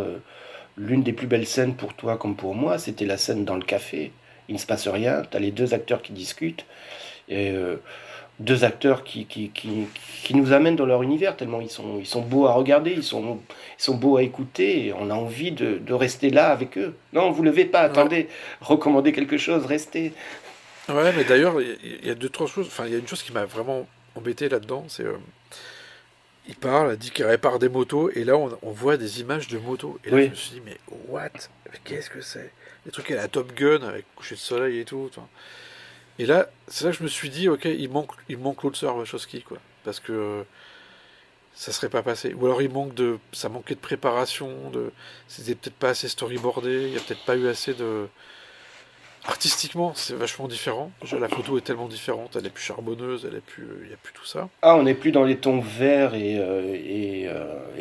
L'une des plus belles scènes pour toi comme pour moi, c'était la scène dans le café. Il ne se passe rien, tu as les deux acteurs qui discutent. Et deux acteurs qui nous amènent dans leur univers, tellement ils sont beaux à regarder, ils sont beaux à écouter, et on a envie de rester là avec eux. Non, vous levez pas, Ouais, attendez, recommandez quelque chose, restez. ouais, mais d'ailleurs, il y a deux, trois choses. Enfin, il y a une chose qui m'a vraiment embêté là-dedans, c'est. Il parle, il dit qu'il répare des motos, et là, on voit des images de motos. Et là, je Oui, me suis dit, mais what? Mais qu'est-ce que c'est? Des trucs à la Top Gun, avec coucher de soleil et tout. Enfin. Et là, c'est là que je me suis dit, ok, il manque l'autre sœur Wachowski, quoi. Parce que ça serait pas passé. Ou alors ça manquait de préparation, c'était peut-être pas assez storyboardé, il y a peut-être pas eu assez de. Artistiquement, c'est vachement différent. Déjà, la photo est tellement différente, elle est plus charbonneuse, il y a plus tout ça. ah, on n'est plus dans les tons verts et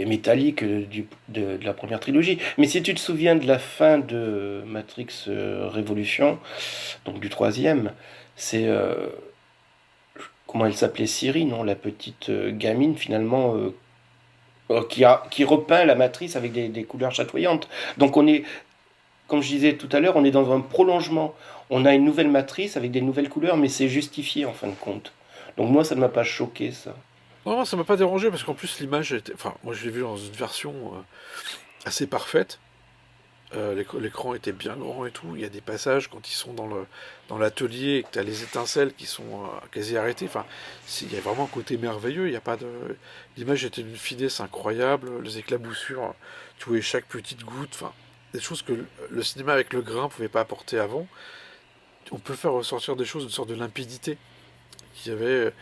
métalliques de la première trilogie. Mais si tu te souviens de la fin de Matrix Révolution, donc du troisième, c'est comment elle s'appelait, Siri, non? La petite gamine finalement qui repeint la matrice avec des couleurs chatoyantes. Donc on est, comme je disais tout à l'heure, on est dans un prolongement. On a une nouvelle matrice avec des nouvelles couleurs, mais c'est justifié en fin de compte. Donc moi, ça ne m'a pas choqué, ça. Non, non, ça m'a pas dérangé parce qu'en plus l'image était. Enfin, moi je l'ai vu dans une version assez parfaite. L'écran était bien grand et tout. Il y a des passages quand ils sont dans l'atelier et que tu as les étincelles qui sont quasi arrêtées. Enfin, il y a vraiment un côté merveilleux. Il y a pas de. L'image était d'une finesse incroyable. Les éclaboussures, tu voyais chaque petite goutte. Enfin, des choses que le cinéma avec le grain pouvait pas apporter avant. On peut faire ressortir des choses, une sorte de limpidité. Qu'il y avait.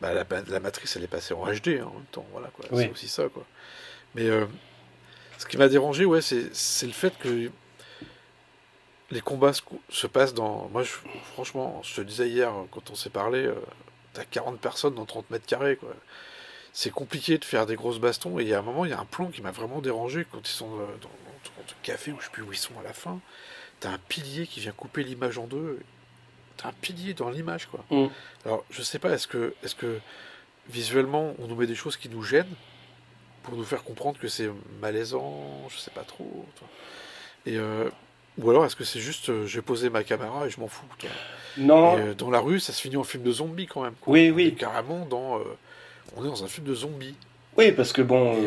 Bah, la matrice, elle est passée en HD hein, en même temps. Voilà quoi. Oui. C'est aussi ça quoi. Mais ce qui m'a dérangé, ouais, c'est le fait que les combats se passent dans. Moi, franchement, je te disais hier, quand on s'est parlé, t'as 40 personnes dans 30 mètres carrés, quoi. c'est compliqué de faire des grosses bastons. Et il y a un moment, il y a un plan qui m'a vraiment dérangé quand ils sont dans le café, ou je sais plus où ils sont à la fin. T'as un pilier qui vient couper l'image en deux. T'as un pilier dans l'image, quoi. Alors, je sais pas, est-ce que visuellement, on nous met des choses qui nous gênent pour nous faire comprendre que c'est malaisant, je sais pas trop. Et ou alors, est-ce que c'est juste, j'ai posé ma caméra et je m'en fous, toi. Non. Et dans la rue, ça se finit en film de zombies quand même, quoi. Oui, On oui. est carrément on est dans un film de zombies. Oui, parce que bon,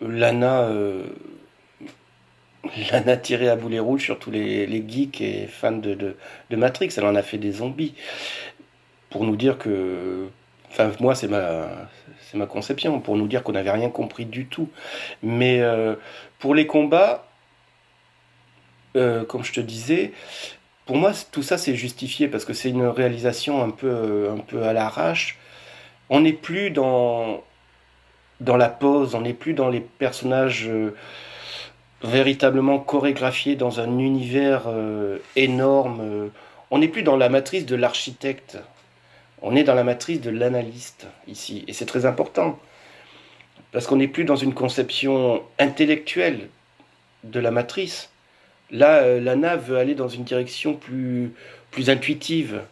Lana, Lana tirait à boulet rouge sur tous les geeks et fans de Matrix. Elle en a fait des zombies. Pour nous dire que... Enfin, moi, c'est ma conception. Pour nous dire qu'on n'avait rien compris du tout. Mais pour les combats, comme je te disais, pour moi, tout ça, c'est justifié parce que c'est une réalisation un peu à l'arrache. On n'est plus dans la pose, on n'est plus dans les personnages véritablement chorégraphiés dans un univers énorme. On n'est plus dans la matrice de l'architecte. On est dans la matrice de l'analyste ici. Et c'est très important. Parce qu'on n'est plus dans une conception intellectuelle de la matrice. Là, Lana veut aller dans une direction plus intuitive.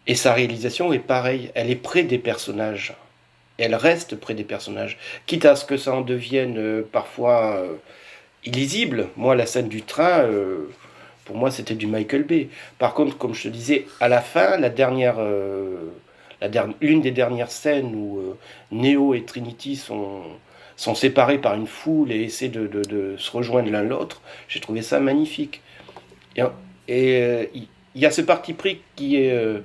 Et sa réalisation est pareille. Elle est près des personnages. Elle reste près des personnages. Quitte à ce que ça en devienne parfois illisible. Moi, la scène du train, pour moi, c'était du Michael Bay. Par contre, comme je te disais, à la fin, l'une des dernières scènes où Neo et Trinity sont séparés par une foule et essaient de se rejoindre l'un l'autre, j'ai trouvé ça magnifique. Et il y a ce parti pris qui est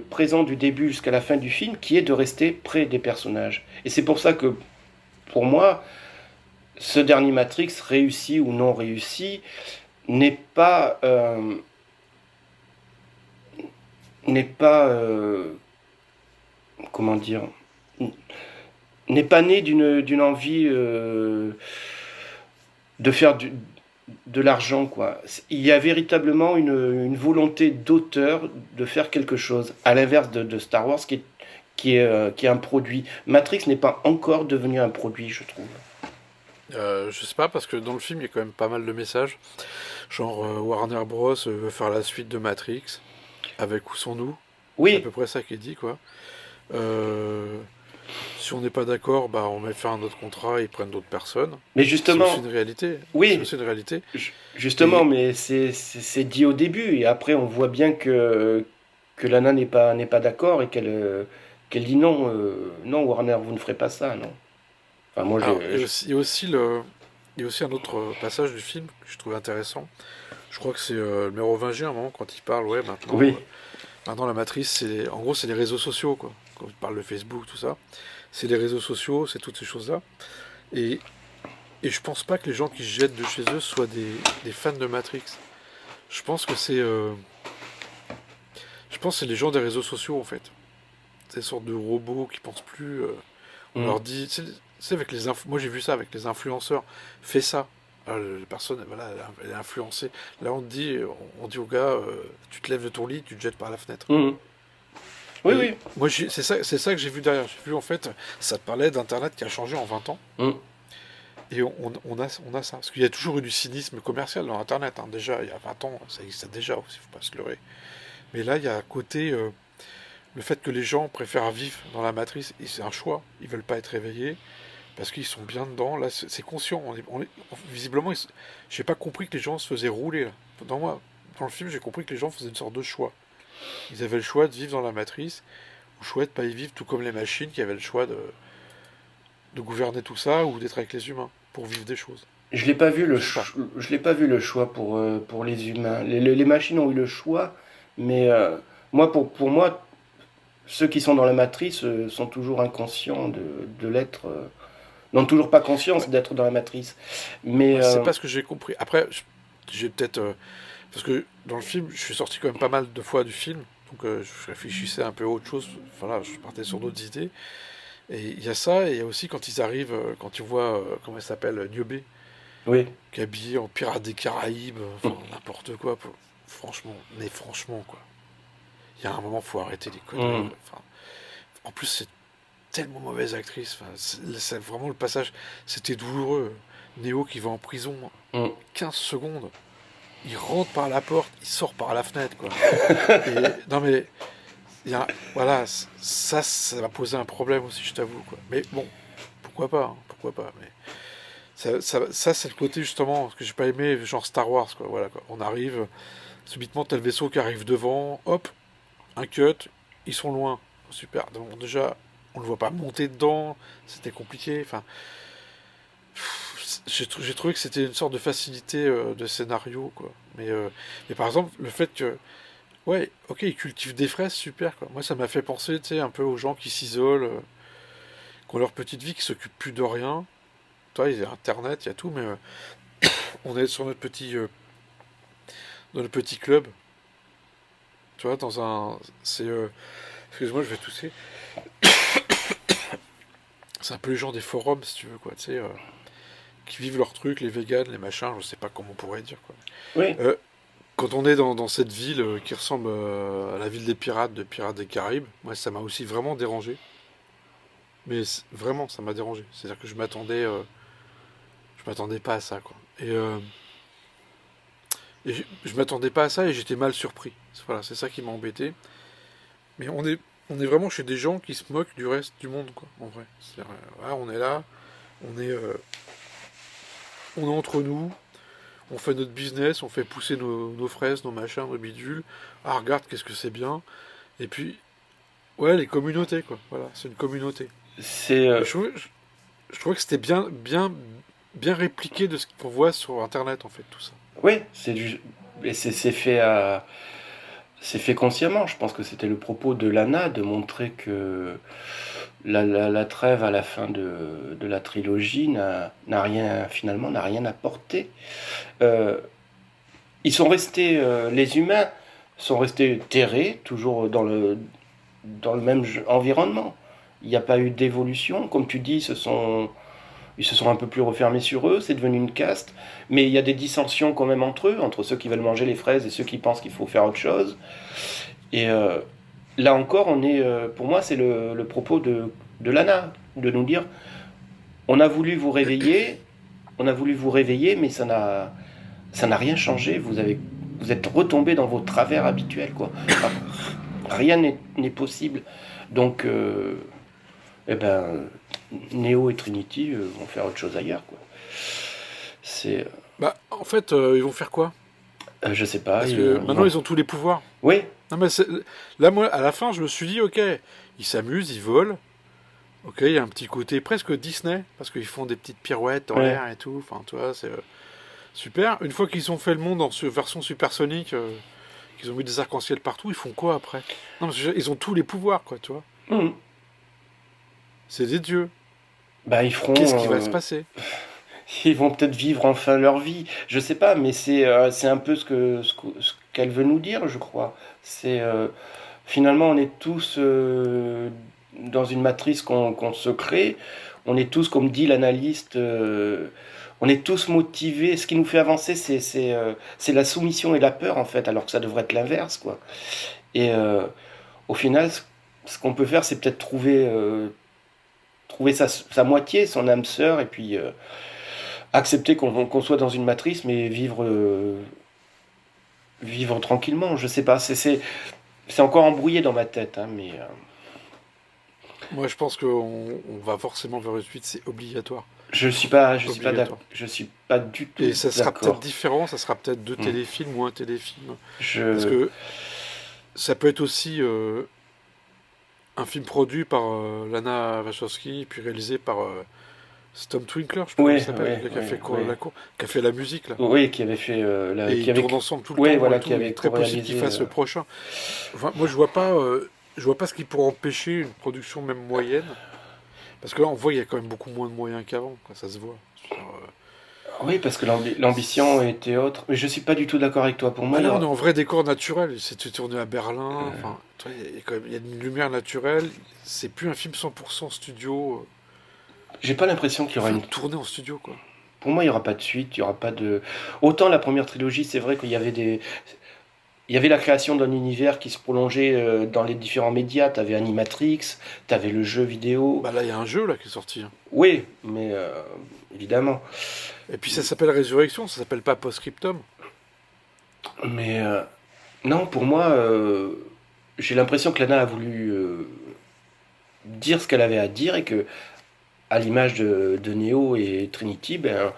présent du début jusqu'à la fin du film, qui est de rester près des personnages. Et c'est pour ça que, pour moi, ce dernier Matrix, réussi ou non réussi, n'est pas comment dire, n'est pas né d'une envie de faire de l'argent, quoi. Il y a véritablement une volonté d'auteur de faire quelque chose, à l'inverse de Star Wars qui est un produit. Matrix n'est pas encore devenu un produit, je trouve. Je sais pas, parce que dans le film, il y a quand même pas mal de messages. Genre, Warner Bros. Veut faire la suite de Matrix, avec ou sans nous. Oui. C'est à peu près ça qui est dit, quoi. Si on n'est pas d'accord, bah, on met fin à notre contrat et ils prennent d'autres personnes. Mais justement... C'est aussi une réalité. Oui. C'est aussi une réalité. Justement, mais c'est dit au début, et après on voit bien que Lana n'est pas d'accord et qu'elle dit non, non Warner, vous ne ferez pas ça, non. Enfin, moi, il y a aussi un autre passage du film que je trouve intéressant. Je crois que c'est le mérovingien, à un moment, quand il parle, ouais, maintenant, oui. Maintenant la matrice, en gros, c'est les réseaux sociaux, quoi. Quand il parle de Facebook, tout ça, c'est les réseaux sociaux, c'est toutes ces choses-là. Et je pense pas que les gens qui se jettent de chez eux soient des fans de Matrix. Je pense que c'est les gens des réseaux sociaux, en fait. Ces sortes de robots qui pensent plus. On leur dit, c'est avec les moi j'ai vu ça avec les influenceurs. Fais ça. Alors, la personne, voilà, elle est influencée. Là, on dit au gars, tu te lèves de ton lit, tu te jettes par la fenêtre. Oui, oui. Moi, c'est ça que j'ai vu derrière. J'ai vu, en fait, ça te parlait d'Internet qui a changé en 20 ans. Et on a ça. Parce qu'il y a toujours eu du cynisme commercial dans Internet. Hein. Déjà, il y a 20 ans, ça existait déjà aussi, il ne faut pas se leurrer. Mais là, il y a à côté le fait que les gens préfèrent vivre dans la matrice. Et c'est un choix. Ils ne veulent pas être réveillés parce qu'ils sont bien dedans. Là, c'est conscient. Visiblement, j'ai pas compris que les gens se faisaient rouler. Là. Dans le film, j'ai compris que les gens faisaient une sorte de choix. Ils avaient le choix de vivre dans la matrice, ou le choix de pas y vivre, tout comme les machines qui avaient le choix de gouverner tout ça, ou d'être avec les humains, pour vivre des choses. Je l'ai pas vu le choix pour les humains. Les machines ont eu le choix, mais pour moi, ceux qui sont dans la matrice sont toujours inconscients de l'être, n'ont toujours pas conscience d'être dans la matrice. Mais c'est pas ce que j'ai compris. Après, j'ai peut-être... parce que dans le film, je suis sorti quand même pas mal de fois du film, donc je réfléchissais un peu à autre chose, voilà, je partais sur d'autres idées. Et il y a ça, et il y a aussi quand ils arrivent, quand tu vois, comment elle s'appelle, Niobé, oui, qui est habillé en pirate des Caraïbes, enfin, n'importe quoi, franchement, quoi. il y a un moment, faut arrêter les conneries. Mm. Enfin, en plus, c'est tellement mauvaise actrice. Enfin, c'est vraiment le passage, c'était douloureux. Néo qui va en prison, Mm. 15 secondes. Il rentre par la porte, il sort par la fenêtre, quoi. Non mais, voilà, ça va poser un problème aussi, je t'avoue, quoi. Mais bon, pourquoi pas, hein, pourquoi pas. Mais ça, c'est le côté justement ce que j'ai pas aimé, genre Star Wars, quoi. Voilà, quoi. On arrive, subitement t'as le vaisseau qui arrive devant, hop, un cut, ils sont loin, super. Donc déjà, on le voit pas monter dedans, c'était compliqué. Enfin, j'ai trouvé que c'était une sorte de facilité de scénario, quoi. Mais par exemple, le fait que, ouais, ok, ils cultivent des fraises, super, quoi. Moi, ça m'a fait penser, tu sais, un peu aux gens qui s'isolent, qui ont leur petite vie, qui s'occupent plus de rien. Toi, il y a Internet, il y a tout, mais on est sur dans notre petit club. Tu vois, excuse-moi, je vais tousser. C'est un peu les gens des forums, si tu veux, quoi, tu sais, qui vivent leur truc, les véganes, les machins, je sais pas comment on pourrait dire, quoi. Oui. Quand on est dans cette ville qui ressemble à la ville des pirates, de Pirates des Caraïbes, moi, ça m'a aussi vraiment dérangé. Mais vraiment, ça m'a dérangé. C'est-à-dire que je m'attendais pas à ça, quoi. Et je m'attendais pas à ça et j'étais mal surpris. Voilà, c'est ça qui m'a embêté. Mais on est vraiment chez des gens qui se moquent du reste du monde, quoi, en vrai. C'est-à-dire, voilà, on est là, on est entre nous, on fait notre business, on fait pousser nos fraises, nos machins, nos bidules. Ah, regarde, qu'est-ce que c'est bien. Et puis, ouais, les communautés, quoi. Voilà, c'est une communauté. C'est. Je trouvais que c'était bien répliqué de ce qu'on voit sur Internet, en fait, tout ça. Oui, c'est fait c'est fait consciemment. Je pense que c'était le propos de Lana de montrer que la trêve à la fin de la trilogie finalement n'a rien apporté. Ils sont restés, les humains sont restés terrés, toujours dans le même environnement. Il n'y a pas eu d'évolution, comme tu dis, ils se sont un peu plus refermés sur eux, c'est devenu une caste, mais il y a des dissensions quand même entre eux, entre ceux qui veulent manger les fraises et ceux qui pensent qu'il faut faire autre chose. Et là encore, pour moi, c'est le propos de Lana, de nous dire, on a voulu vous réveiller, mais ça n'a rien changé, vous êtes retombés dans vos travers habituels, quoi. Rien n'est possible. Donc, Neo et Trinity vont faire autre chose ailleurs, quoi. C'est. Bah, en fait, ils vont faire quoi? Je sais pas. Parce que maintenant, ils ont tous les pouvoirs. Oui. Non, mais là, moi, à la fin, je me suis dit, ok, ils s'amusent, ils volent. Ok, il y a un petit côté presque Disney, parce qu'ils font des petites pirouettes en l'air et tout. Enfin, tu vois, c'est super. Une fois qu'ils ont fait le monde en version supersonique, qu'ils ont mis des arcs-en-ciel partout, ils font quoi après? Non, parce qu'ils ont tous les pouvoirs, quoi, tu vois. Mmh. C'est des dieux. Bah, ils feront. Qu'est-ce qui va se passer? Ils vont peut-être vivre enfin leur vie. Je sais pas, mais c'est un peu ce qu'elle veut nous dire, je crois. C'est finalement, on est tous dans une matrice qu'on se crée. On est tous, comme dit l'analyste, on est tous motivés. Ce qui nous fait avancer, c'est la soumission et la peur, en fait, alors que ça devrait être l'inverse, quoi. Et au final, ce qu'on peut faire, c'est peut-être trouver sa moitié, son âme sœur, et puis accepter qu'on soit dans une matrice, mais vivre tranquillement. Je sais pas, c'est encore embrouillé dans ma tête, hein, mais Moi, je pense qu'on va forcément vers une suite, c'est obligatoire. je suis pas Obligatoire. je suis pas du tout Et ça sera d'accord. peut-être différent, ça sera peut-être deux téléfilms ou un téléfilm. Parce Je que ça peut être aussi un film produit par Lana Wachowski, puis réalisé par Tom Twinkler, je pense Ouais, qu'il s'appelle, ouais, le gars qui a fait ouais. qui a fait la musique, là. Oui, qui avait fait Et qui ils avait tournent ensemble tout le ouais, temps. voilà, et tout, qui avait il est très possible co-réalisé, qu'ils fassent le prochain. Enfin, moi, je vois pas ce qui pourrait empêcher une production même moyenne. Parce que là, on voit qu'il y a quand même beaucoup moins de moyens qu'avant, quoi, ça se voit. Je veux dire, Oui, parce que l'ambition était autre. Mais je suis pas du tout d'accord avec toi. Pour moi, là, on est en vrai décor naturel. C'était tourné à Berlin. Enfin, tu vois, il y a une lumière naturelle. C'est plus un film 100% studio. j'ai pas l'impression qu'il y aura Tourné en studio, quoi. Pour moi, il y aura pas de suite, il y aura pas de. Autant la première trilogie, c'est vrai qu'il y avait il y avait la création d'un univers qui se prolongeait dans les différents médias. T'avais Animatrix, t'avais le jeu vidéo. Bah là, il y a un jeu là qui est sorti. Hein. Oui, mais évidemment. Et puis ça s'appelle Résurrection, ça s'appelle pas Postscriptum. Mais non, pour moi, j'ai l'impression que Lana a voulu dire ce qu'elle avait à dire et que, à l'image de Neo et Trinity, ben,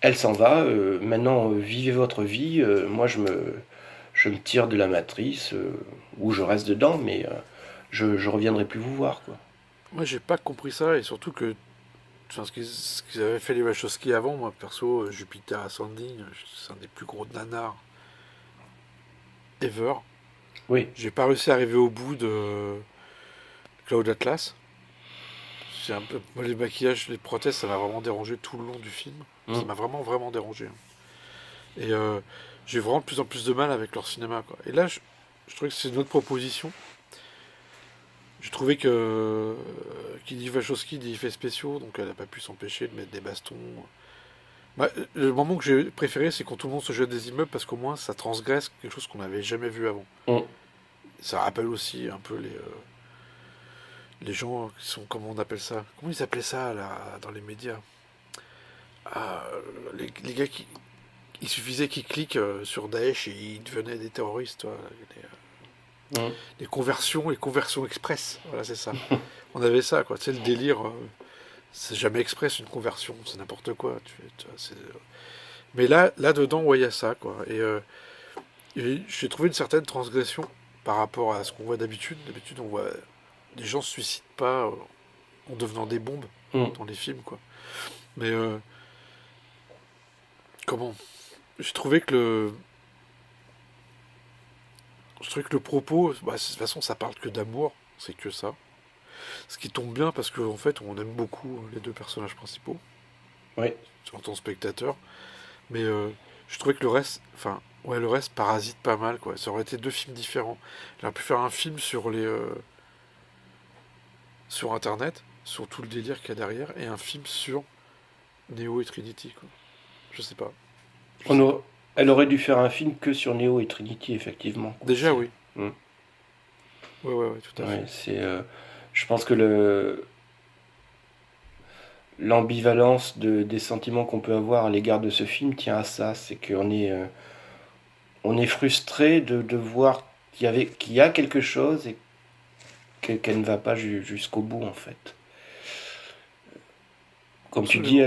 elle s'en va. Maintenant, vivez votre vie. Moi, je me tire de la matrice ou je reste dedans, mais je reviendrai plus vous voir, quoi. Moi, j'ai pas compris ça, et surtout que enfin, ce qu'ils avaient fait les Wachowski avant, moi perso, Jupiter Ascending, c'est un des plus gros nanars ever. Oui. J'ai pas réussi à arriver au bout de Cloud Atlas. C'est un peu moi, les maquillages, les prothèses, ça m'a vraiment dérangé tout le long du film. Ça m'a vraiment vraiment dérangé. Hein. Et j'ai vraiment de plus en plus de mal avec leur cinéma, quoi. Et là, je trouvais que c'est une autre proposition. J'ai trouvé que qui dit Wachowski dit effets spéciaux, donc elle n'a pas pu s'empêcher de mettre des bastons. Bah, le moment que j'ai préféré, c'est quand tout le monde se jette des immeubles, parce qu'au moins ça transgresse quelque chose qu'on n'avait jamais vu avant. Ça rappelle aussi un peu les gens qui sont, comment on appelle ça? Comment ils appelaient ça là, dans les médias? Les gars qui... Il suffisait qu'ils cliquent sur Daesh et ils devenaient des terroristes. Toi, les conversions express. Voilà, c'est ça. On avait ça, quoi. Tu sais, le délire, c'est jamais express une conversion, c'est n'importe quoi. Mais là, dedans, ouais, il y a ça, quoi. Et j'ai trouvé une certaine transgression par rapport à ce qu'on voit d'habitude. D'habitude, on voit les gens se suicident pas en devenant des bombes dans les films, quoi. Mais comment? J'ai trouvé que le propos, bah, de toute façon, ça parle que d'amour, c'est que ça. Ce qui tombe bien parce qu'en fait, on aime beaucoup les deux personnages principaux. Oui. En tant que spectateur. Mais je trouvais que le reste parasite pas mal, quoi. Ça aurait été deux films différents. Il aurait pu faire un film sur sur Internet, sur tout le délire qu'il y a derrière, et un film sur Neo et Trinity, quoi. Je sais pas. Elle aurait dû faire un film que sur Neo et Trinity, effectivement. Déjà, oui. Ouais, tout à fait. Je pense que l'ambivalence des sentiments qu'on peut avoir à l'égard de ce film tient à ça. C'est qu'on est frustré de voir qu'il y a quelque chose et qu'elle ne va pas jusqu'au bout, en fait. Comme Absolument. tu dis,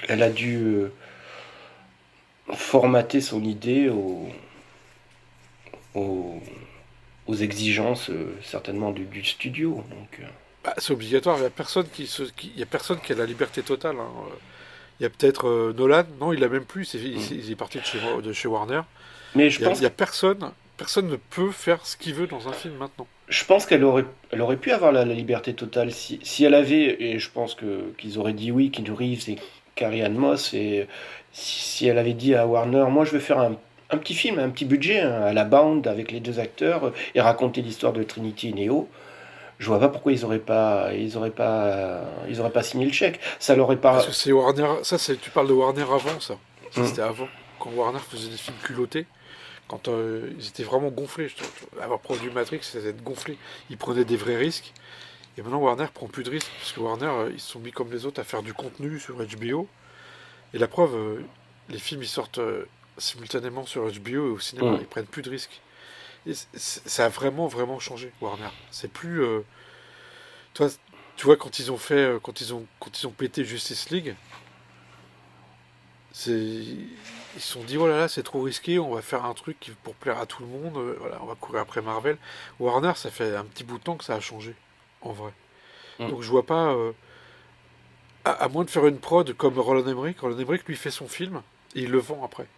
elle a dû formater son idée aux exigences certainement du studio. Donc, Bah, c'est obligatoire. Il n'y a personne il y a personne qui a la liberté totale. Hein. Il y a peut-être Nolan. Non, il a même plus. Il est parti de chez Warner. mais je pense Il y a personne. Personne ne peut faire ce qu'il veut dans un film maintenant. Je pense qu'elle aurait pu avoir la liberté totale si elle avait, et je pense qu'ils auraient dit oui, Keanu Reeves et Carrie Ann Moss, et si elle avait dit à Warner, moi je veux faire un petit film, un petit budget, hein, à la Bound avec les deux acteurs, et raconter l'histoire de Trinity et Neo, je vois pas pourquoi ils auraient pas signé le chèque. Ça l'aurait pas. Parce que c'est Warner. Tu parles de Warner avant, ça. C'était avant. Quand Warner faisait des films culottés. Quand ils étaient vraiment gonflés. Avoir produit Matrix, c'était être gonflé. Ils prenaient des vrais risques. Et maintenant, Warner prend plus de risques. Parce que Warner, ils se sont mis comme les autres à faire du contenu sur HBO. Et la preuve, les films, ils sortent simultanément sur HBO et au cinéma. Ils prennent plus de risques. Et ça a vraiment, vraiment changé, Warner. C'est plus... Toi, tu vois, quand ils ont pété Justice League, ils se sont dit, oh là là, c'est trop risqué, on va faire un truc pour plaire à tout le monde, voilà, on va courir après Marvel. Warner, ça fait un petit bout de temps que ça a changé, en vrai. Donc je vois pas, à moins de faire une prod comme Roland Emmerich lui fait son film, et il le vend après.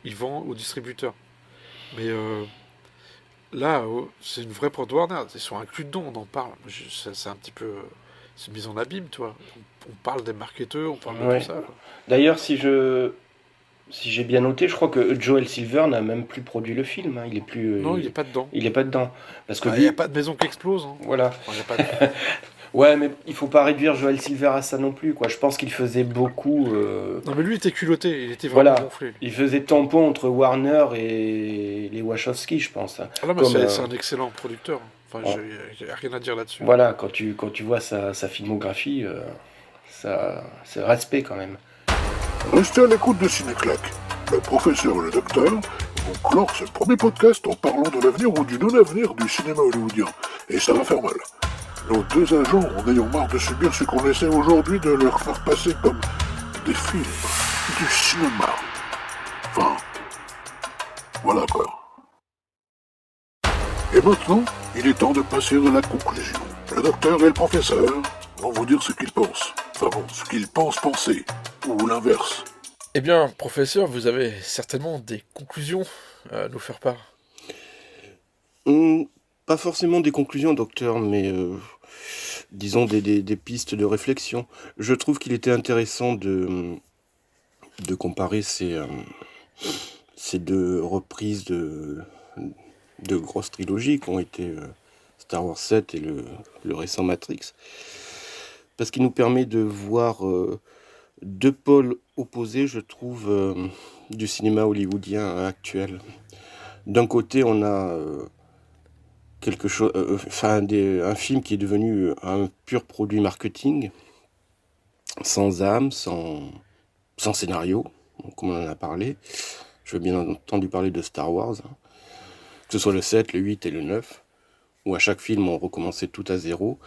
Il vend au distributeur. Mais là, c'est une vraie prod Warner, ils sont inclus dedans, on en parle. C'est un petit peu... c'est mise en abîme, toi. On parle des marketeurs, on parle de tout ça. Quoi. D'ailleurs, si j'ai bien noté, je crois que Joel Silver n'a même plus produit le film. Hein. Il est plus. Non, il est pas dedans. Il est pas dedans. Parce que il n'y a pas de maison qui explose. Hein. Voilà. Enfin, Ouais, mais il faut pas réduire Joel Silver à ça non plus, quoi. Je pense qu'il faisait beaucoup. Non, mais lui, il était culotté, il était vraiment Voilà, gonflé. il faisait tampon entre Warner et les Wachowski, je pense. Ah non, mais Comme, c'est un excellent producteur. Enfin, ouais. j'ai rien à dire là-dessus. Voilà, quand tu vois sa filmographie, c'est respect quand même. Restez à l'écoute de Cinéclac. Le professeur et le docteur vont clore ce premier podcast en parlant de l'avenir ou du non-avenir du cinéma hollywoodien. Et ça va faire mal. Nos deux agents, en ayant marre de subir ce qu'on essaie aujourd'hui de leur faire passer comme des films, du cinéma. Enfin, voilà quoi. Et maintenant, il est temps de passer à la conclusion. Le docteur et le professeur vont vous dire ce qu'ils pensent. Enfin bon, ce qu'ils pensent penser. Ou l'inverse. Eh bien, professeur, vous avez certainement des conclusions à nous faire part. Pas forcément des conclusions, docteur, mais disons des pistes de réflexion. Je trouve qu'il était intéressant de comparer ces deux reprises de grosses trilogies qui ont été Star Wars 7 et le récent Matrix, parce qu'il nous permet de voir deux pôles opposés, je trouve, du cinéma hollywoodien actuel. D'un côté, on a quelque chose, un film qui est devenu un pur produit marketing, sans âme, sans scénario, comme on en a parlé. Je veux bien entendu parler de Star Wars, hein. Que ce soit le 7, le 8 et le 9, où à chaque film on recommençait tout à zéro.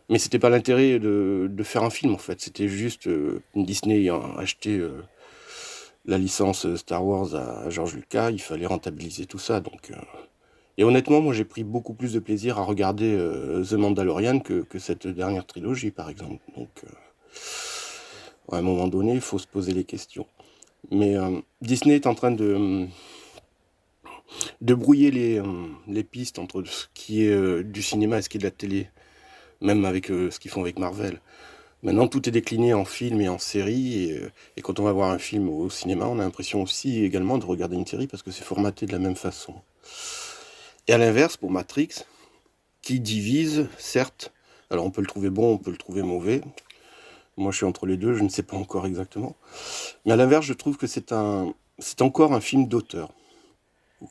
Mais c'était pas l'intérêt de faire un film en fait, c'était juste Disney ayant acheté la licence Star Wars à George Lucas, il fallait rentabiliser tout ça. Donc, et honnêtement, moi j'ai pris beaucoup plus de plaisir à regarder The Mandalorian que cette dernière trilogie par exemple. Donc à un moment donné, il faut se poser les questions. Mais Disney est en train de brouiller les pistes entre ce qui est du cinéma et ce qui est de la télé. Même avec ce qu'ils font avec Marvel. Maintenant, tout est décliné en film et en série, et quand on va voir un film au cinéma, on a l'impression aussi également de regarder une série parce que c'est formaté de la même façon. Et à l'inverse, pour Matrix, qui divise, certes, alors on peut le trouver bon, on peut le trouver mauvais. Moi, je suis entre les deux, je ne sais pas encore exactement. Mais à l'inverse, je trouve que c'est encore un film d'auteur.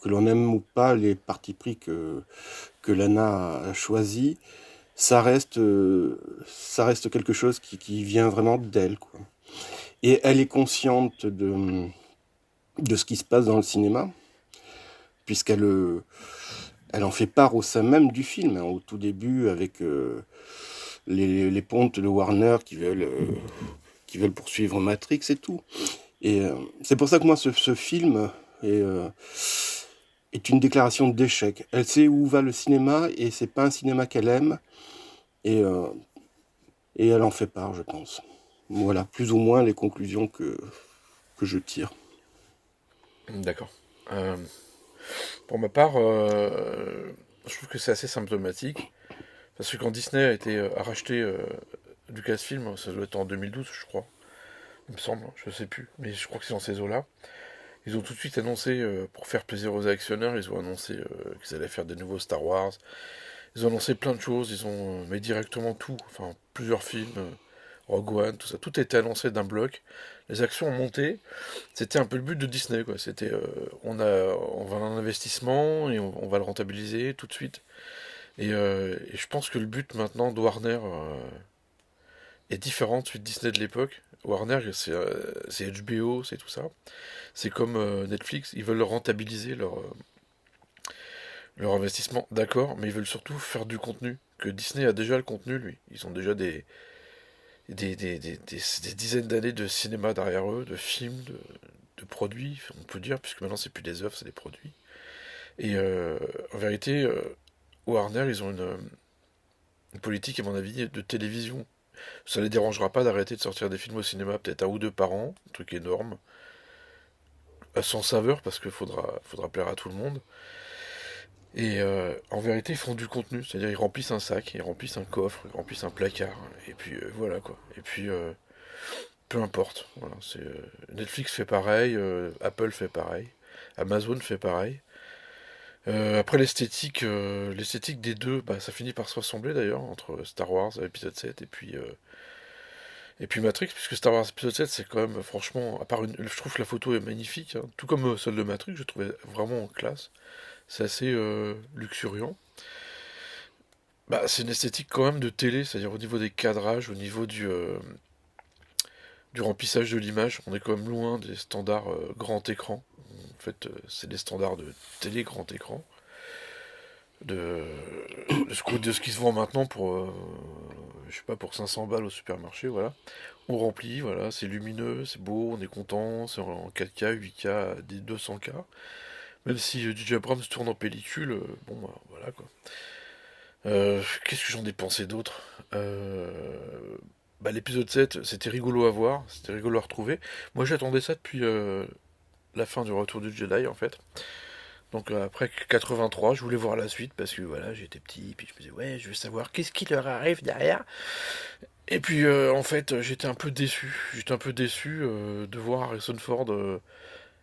Que l'on aime ou pas les partis pris que Lana a choisis, ça reste quelque chose qui vient vraiment d'elle, quoi. Et elle est consciente de ce qui se passe dans le cinéma, puisqu'elle en fait part au sein même du film, hein, au tout début, avec les pontes de Warner qui veulent poursuivre Matrix et tout. Et c'est pour ça que moi, ce film est une déclaration d'échec. Elle sait où va le cinéma, et c'est pas un cinéma qu'elle aime. Et elle en fait part, je pense. Voilà, plus ou moins les conclusions que je tire. D'accord. Pour ma part, je trouve que c'est assez symptomatique. Parce que quand Disney a racheté Lucasfilm, ça doit être en 2012, je crois. Il me semble, je sais plus. Mais je crois que c'est dans ces eaux-là. Ils ont tout de suite annoncé, pour faire plaisir aux actionnaires, ils ont annoncé qu'ils allaient faire des nouveaux Star Wars. Ils ont annoncé plein de choses, ils ont mis directement tout, enfin plusieurs films, Rogue One, tout ça, tout était annoncé d'un bloc. Les actions ont monté, c'était un peu le but de Disney, quoi. C'était, on va un investissement et on va le rentabiliser tout de suite. Et je pense que le but maintenant de Warner est différent de celui de Disney de l'époque. Warner, c'est HBO, c'est tout ça. C'est comme Netflix, ils veulent rentabiliser leur investissement, d'accord, mais ils veulent surtout faire du contenu. Que Disney a déjà le contenu, lui. Ils ont déjà des dizaines d'années de cinéma derrière eux, de films, de produits, on peut dire, puisque maintenant c'est plus des œuvres, c'est des produits. Et en vérité, Warner, ils ont une politique, à mon avis, de télévision. Ça les dérangera pas d'arrêter de sortir des films au cinéma, peut-être un ou deux par an, un truc énorme, sans saveur, parce qu'il faudra plaire à tout le monde. Et en vérité, ils font du contenu, c'est-à-dire ils remplissent un sac, ils remplissent un coffre, ils remplissent un placard, et puis voilà quoi. Et puis peu importe. Voilà, Netflix fait pareil, Apple fait pareil, Amazon fait pareil. Après l'esthétique des deux, bah, ça finit par se ressembler d'ailleurs entre Star Wars épisode 7 et puis Matrix, puisque Star Wars épisode 7 c'est quand même franchement, je trouve que la photo est magnifique, hein, tout comme celle de Matrix, je trouvais vraiment classe. C'est assez luxuriant. Bah, c'est une esthétique quand même de télé, c'est-à-dire au niveau des cadrages, au niveau du remplissage de l'image, on est quand même loin des standards grand écran. En fait, c'est des standards de télé grand écran. De, de ce qui se vend maintenant pour, je sais pas, pour 500 balles au supermarché, voilà. On remplit, voilà, c'est lumineux, c'est beau, on est content, c'est en 4K, 8K, des 200K. Même si DJ Abrams tourne en pellicule, bon, bah, voilà quoi. Qu'est-ce que j'en ai pensé d'autre bah, l'épisode 7, c'était rigolo à voir, c'était rigolo à retrouver. Moi j'attendais ça depuis la fin du Retour du Jedi en fait. Donc après 83, je voulais voir la suite parce que voilà, j'étais petit, puis je me disais ouais, je veux savoir qu'est-ce qui leur arrive derrière. Et puis en fait, j'étais un peu déçu. J'étais un peu déçu de voir Harrison Ford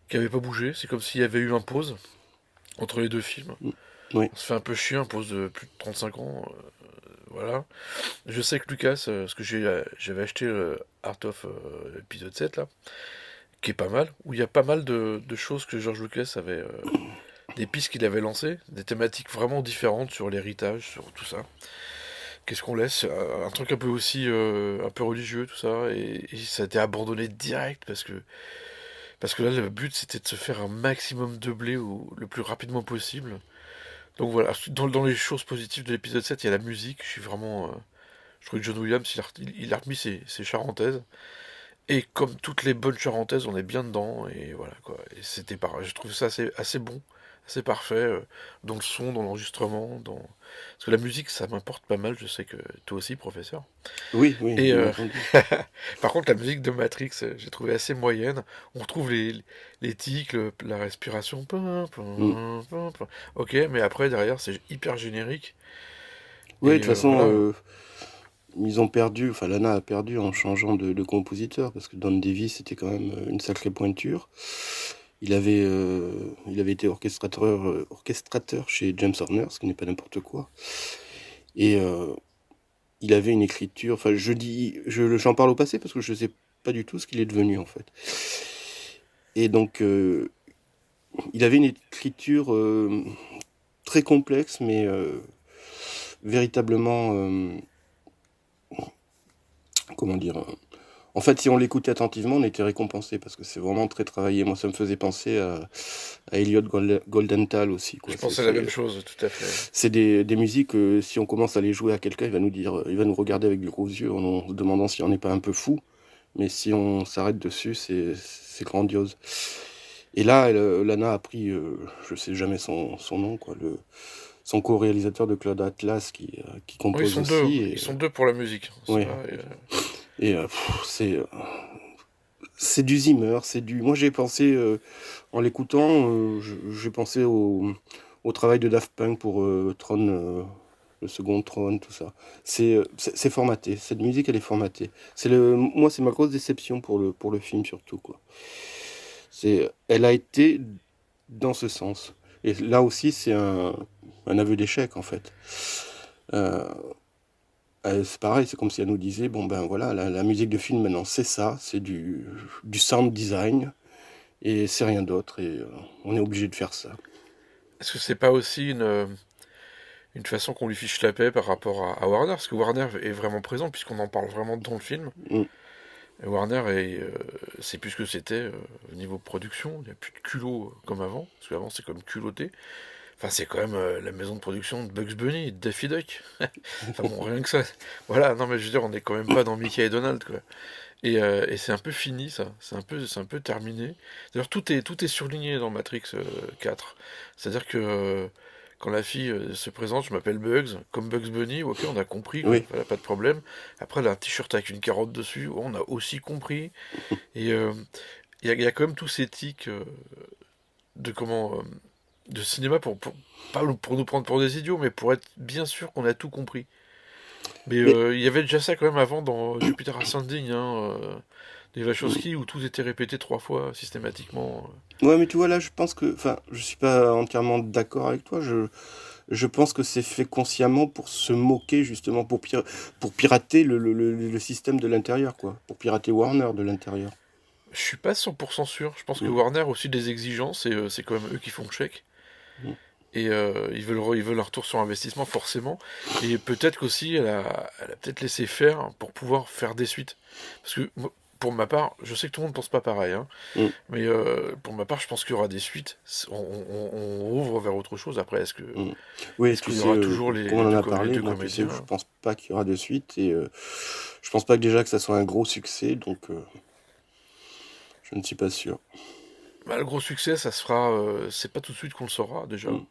qui avait pas bougé. C'est comme s'il y avait eu un pause entre les deux films. Oui. On se fait un peu chier, un pause de plus de 35 ans. Voilà. Je sais que Lucas, parce que j'avais acheté Art of épisode 7 là, qui est pas mal, où il y a pas mal de choses que George Lucas avait, des pistes qu'il avait lancées, des thématiques vraiment différentes sur l'héritage, sur tout ça. Qu'est-ce qu'on laisse? Un truc un peu aussi, un peu religieux, tout ça, et ça a été abandonné direct parce que là le but c'était de se faire un maximum de blé le plus rapidement possible. Donc voilà, dans les choses positives de l'épisode 7, il y a la musique, je suis vraiment... je trouve que John Williams, il a remis ses charentaises. Et comme toutes les bonnes charentaises, on est bien dedans, et voilà quoi. Et c'était pareil, je trouve ça assez bon, assez parfait, dans le son, dans l'enregistrement, Parce que la musique, ça m'importe pas mal, je sais que toi aussi, professeur. Oui, Et bien entendu. par contre, la musique de Matrix, j'ai trouvé assez moyenne. On retrouve les tics, la respiration. Ok, mais après, derrière, c'est hyper générique. Oui, de Et toute façon, voilà. ils ont perdu, enfin Lana a perdu en changeant de compositeur, parce que Don Davis c'était quand même une sacrée pointure. Il avait été orchestrateur chez James Horner, ce qui n'est pas n'importe quoi. Et il avait une écriture, enfin j'en parle au passé parce que je ne sais pas du tout ce qu'il est devenu en fait. Et donc il avait une écriture très complexe, mais véritablement, comment dire, en fait, si on l'écoutait attentivement, on était récompensé parce que c'est vraiment très travaillé. Moi, ça me faisait penser à Elliot Goldenthal aussi, quoi. Je pensais la même chose, tout à fait. C'est des musiques, si on commence à les jouer à quelqu'un, il va nous regarder avec des gros yeux en se demandant si on n'est pas un peu fou. Mais si on s'arrête dessus, c'est grandiose. Et là, Lana a pris, je sais jamais son nom, quoi, son co-réalisateur de Cloud Atlas qui Oui, compose aussi. ils sont deux pour la musique. Ouais. Et c'est du Zimmer, Moi, j'ai pensé, en l'écoutant, j'ai pensé au travail de Daft Punk pour Tron, le second Tron, tout ça. C'est formaté. Cette musique, elle est formatée. Moi, c'est ma grosse déception pour le film, surtout, quoi. Elle a été dans ce sens. Et là aussi, c'est un aveu d'échec, en fait. C'est pareil, c'est comme si elle nous disait, bon ben voilà, la musique de film maintenant c'est ça, c'est du sound design, et c'est rien d'autre, et on est obligé de faire ça. Est-ce que c'est pas aussi une façon qu'on lui fiche la paix par rapport à Warner? Parce que Warner est vraiment présent, puisqu'on en parle vraiment dans le film. Mm. Et Warner, c'est plus ce que c'était au niveau production. Il n'y a plus de culot comme avant, parce qu'avant c'est comme culotté. Enfin, c'est quand même la maison de production de Bugs Bunny et de Daffy Duck. Enfin bon, rien que ça. Voilà, non mais je veux dire, on n'est quand même pas dans Mickey et Donald, quoi. Et c'est un peu fini, ça. C'est un peu terminé. D'ailleurs, tout est surligné dans Matrix 4. C'est-à-dire que quand la fille se présente, je m'appelle Bugs, comme Bugs Bunny, ok, on a compris, quoi. Oui. Voilà, pas de problème. Après, elle a un t-shirt avec une carotte dessus, on a aussi compris. Et il y a quand même tous ces tics de comment... de cinéma pas pour nous prendre pour des idiots, mais pour être bien sûr qu'on a tout compris. Mais il y avait déjà ça quand même avant dans Jupiter Ascending, hein, des Wachowski où tout était répété 3 fois systématiquement. Ouais, mais tu vois, là, je pense que... Enfin, je suis pas entièrement d'accord avec toi. Je pense que c'est fait consciemment pour se moquer, justement, pour pirater le système de l'intérieur, quoi. Pour pirater Warner de l'intérieur. Je suis pas 100% sûr. Je pense que Mm. Warner a aussi des exigences et c'est quand même eux qui font le chèque. Mm. Et ils veulent un retour sur investissement forcément. Et peut-être qu'aussi elle a peut-être laissé faire pour pouvoir faire des suites. Parce que pour ma part, je sais que tout le monde pense pas pareil, hein, Mm. mais pour ma part, je pense qu'il y aura des suites. On ouvre vers autre chose. Après, Mm. Oui, est-ce tu qu'il y sais, aura toujours les comme on en a deux parlé, moi, tu sais, comédiens? je pense pas qu'il y aura de suite, et je pense pas que déjà que ça soit un gros succès, donc je ne suis pas sûr. Bah, le gros succès, ça se fera. C'est pas tout de suite qu'on le saura déjà. Mm.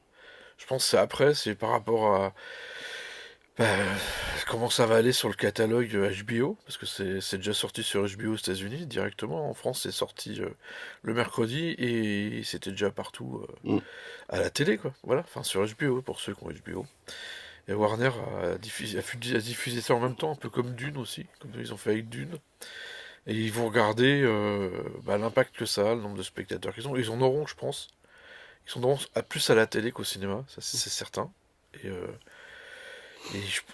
Je pense que c'est après, c'est par rapport à bah, comment ça va aller sur le catalogue HBO, parce que c'est déjà sorti sur HBO aux États-Unis directement. En France, c'est sorti le mercredi et c'était déjà partout Mm. à la télé, quoi. Voilà, enfin sur HBO pour ceux qui ont HBO. Et Warner a diffusé ça en même temps, un peu comme Dune aussi, comme ils ont fait avec Dune. Et ils vont regarder l'impact que ça a, le nombre de spectateurs qu'ils ont. Ils en auront, je pense. Ils sont plus à la télé qu'au cinéma, ça c'est certain. Et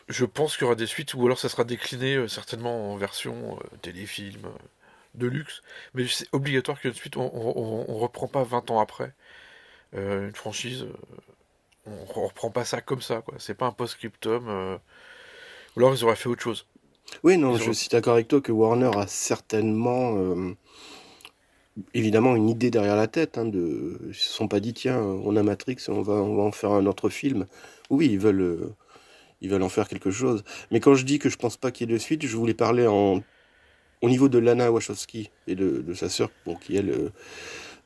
je pense qu'il y aura des suites, ou alors ça sera décliné certainement en version téléfilm de luxe. Mais c'est obligatoire qu'il y ait une suite, on reprend pas 20 ans après une franchise. On reprend pas ça comme ça, quoi. C'est pas un post-scriptum. Ou alors ils auraient fait autre chose. Oui, non, Ils je auraient- suis d'accord avec toi que Warner a certainement, évidemment, une idée derrière la tête. Ils se sont pas dit, tiens, on a Matrix, on va en faire un autre film. Oui, ils veulent en faire quelque chose. Mais quand je dis que je pense pas qu'il y ait de suite, je voulais parler au niveau de Lana Wachowski et de sa sœur, bon, qui elle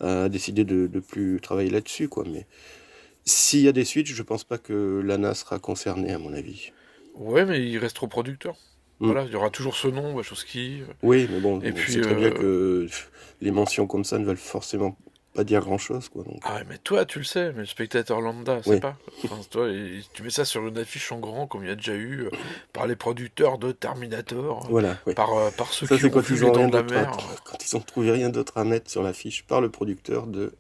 a décidé de plus travailler là-dessus, quoi. Mais s'il y a des suites, je pense pas que Lana sera concernée, à mon avis. Ouais, mais ils resteront producteurs. Mm. Voilà, il y aura toujours ce nom, Wachowski. Oui, mais bon, Et on puis, sait très bien que les mentions comme ça ne veulent forcément pas dire grand-chose, quoi. Donc, ah, mais toi, tu le sais, mais le spectateur lambda, oui. c'est pas. Enfin, toi, tu mets ça sur une affiche en grand, comme il y a déjà eu, par les producteurs de Terminator, Voilà, oui. par ceux Ça, qui c'est ont quand vu ils les ont Dents rien de la d'autre mer. quand ils ont trouvé rien d'autre à mettre sur l'affiche par le producteur de.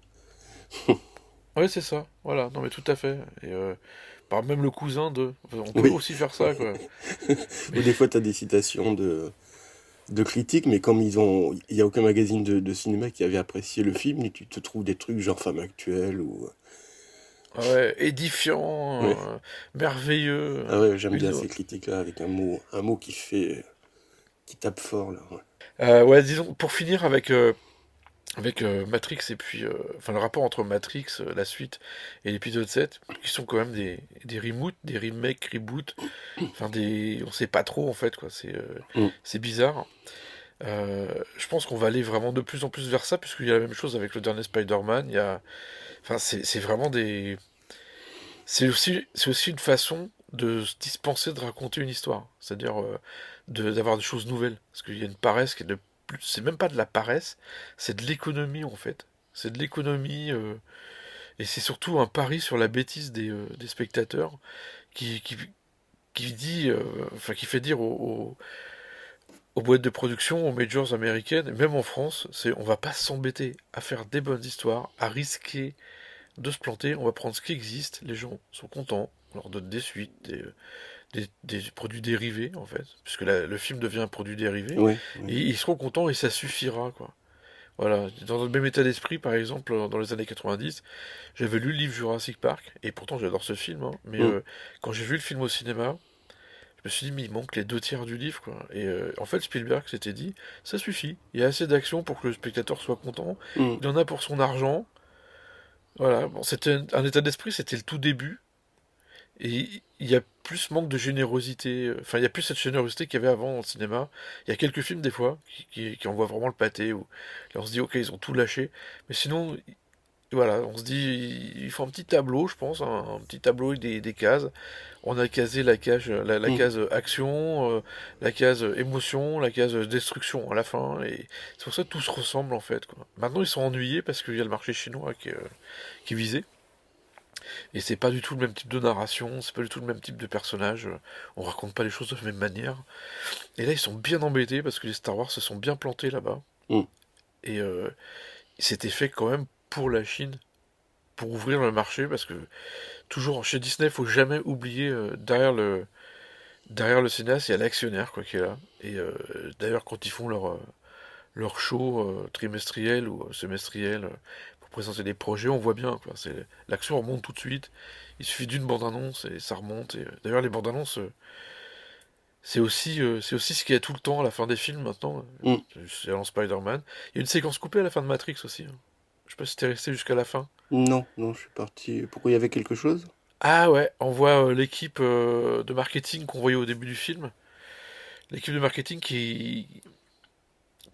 Ouais, c'est ça, voilà, non mais tout à fait. Et par même le cousin de. Enfin, on peut Oui. aussi faire ça, quoi. Ou des fois, tu as des citations de critiques, mais comme il n'y a aucun magazine de cinéma qui avait apprécié le film, et tu te trouves des trucs genre Femme Actuelle ou. Ah ouais, édifiant, Ouais. merveilleux. Ah ouais, j'aime Une bien autre. ces critiques-là avec un mot qui tape fort, là. Ouais. Ouais, disons, pour finir avec Matrix et puis enfin le rapport entre Matrix, la suite et l'épisode 7 qui sont quand même des reboots, des remakes, reboots, enfin on sait pas trop en fait quoi, Mm. c'est bizarre. Je pense qu'on va aller vraiment de plus en plus vers ça puisqu'il y a la même chose avec le dernier Spider-Man, enfin c'est vraiment c'est aussi une façon de se dispenser de raconter une histoire, c'est-à-dire d'avoir des choses nouvelles parce qu'il y a une paresse qui est de plus, c'est même pas de la paresse, c'est de l'économie en fait. C'est de l'économie et c'est surtout un pari sur la bêtise des spectateurs qui, qui, qui dit, enfin qui fait dire aux boîtes de production, aux majors américaines, et même en France, on va pas s'embêter à faire des bonnes histoires, à risquer de se planter, on va prendre ce qui existe, les gens sont contents, on leur donne des suites, des produits dérivés en fait, puisque le film devient un produit dérivé, Oui, et oui. ils seront contents et ça suffira quoi. Voilà, dans le même état d'esprit, par exemple, dans les années 90, j'avais lu le livre Jurassic Park, et pourtant j'adore ce film, hein, mais Mm. quand j'ai vu le film au cinéma, je me suis dit, mais il manque les 2 tiers du livre, quoi. Et en fait, Spielberg s'était dit, ça suffit, il y a assez d'action pour que le spectateur soit content, Mm. il en a pour son argent. Voilà, bon, c'était un état d'esprit, c'était le tout début, et il y a plus manque de générosité, enfin, il y a plus cette générosité qu'il y avait avant au cinéma. Il y a quelques films, des fois, qui envoient vraiment le pâté, où là, on se dit, ok, ils ont tout lâché, mais sinon, voilà, on se dit, il faut un petit tableau, je pense, un petit tableau avec des cases. On a casé la Mm. case action, la case émotion, la case destruction à la fin, et c'est pour ça que tout se ressemble en fait, quoi. Maintenant, ils sont ennuyés parce qu'il y a le marché chinois qui est visé. Et c'est pas du tout le même type de narration, c'est pas du tout le même type de personnage, on raconte pas les choses de la même manière. Et là, ils sont bien embêtés parce que les Star Wars se sont bien plantés là-bas. Mm. Et c'était fait quand même pour la Chine, pour ouvrir le marché, parce que toujours chez Disney, il faut jamais oublier derrière le cinéaste, il y a l'actionnaire quoi qui est là. Et d'ailleurs, quand ils font leur show trimestriel ou semestriel pour présenter des projets, on voit bien quoi. L'action remonte tout de suite. Il suffit d'une bande-annonce et ça remonte. Et, d'ailleurs, les bandes-annonces, c'est aussi ce qu'il y a tout le temps à la fin des films maintenant. Mm. C'est dans Spider-Man. Il y a une séquence coupée à la fin de Matrix aussi, hein. Je sais pas si t'es resté jusqu'à la fin. Non, non, je suis parti. Pourquoi il y avait quelque chose? Ah ouais, on voit l'équipe de marketing qu'on voyait au début du film. L'équipe de marketing qui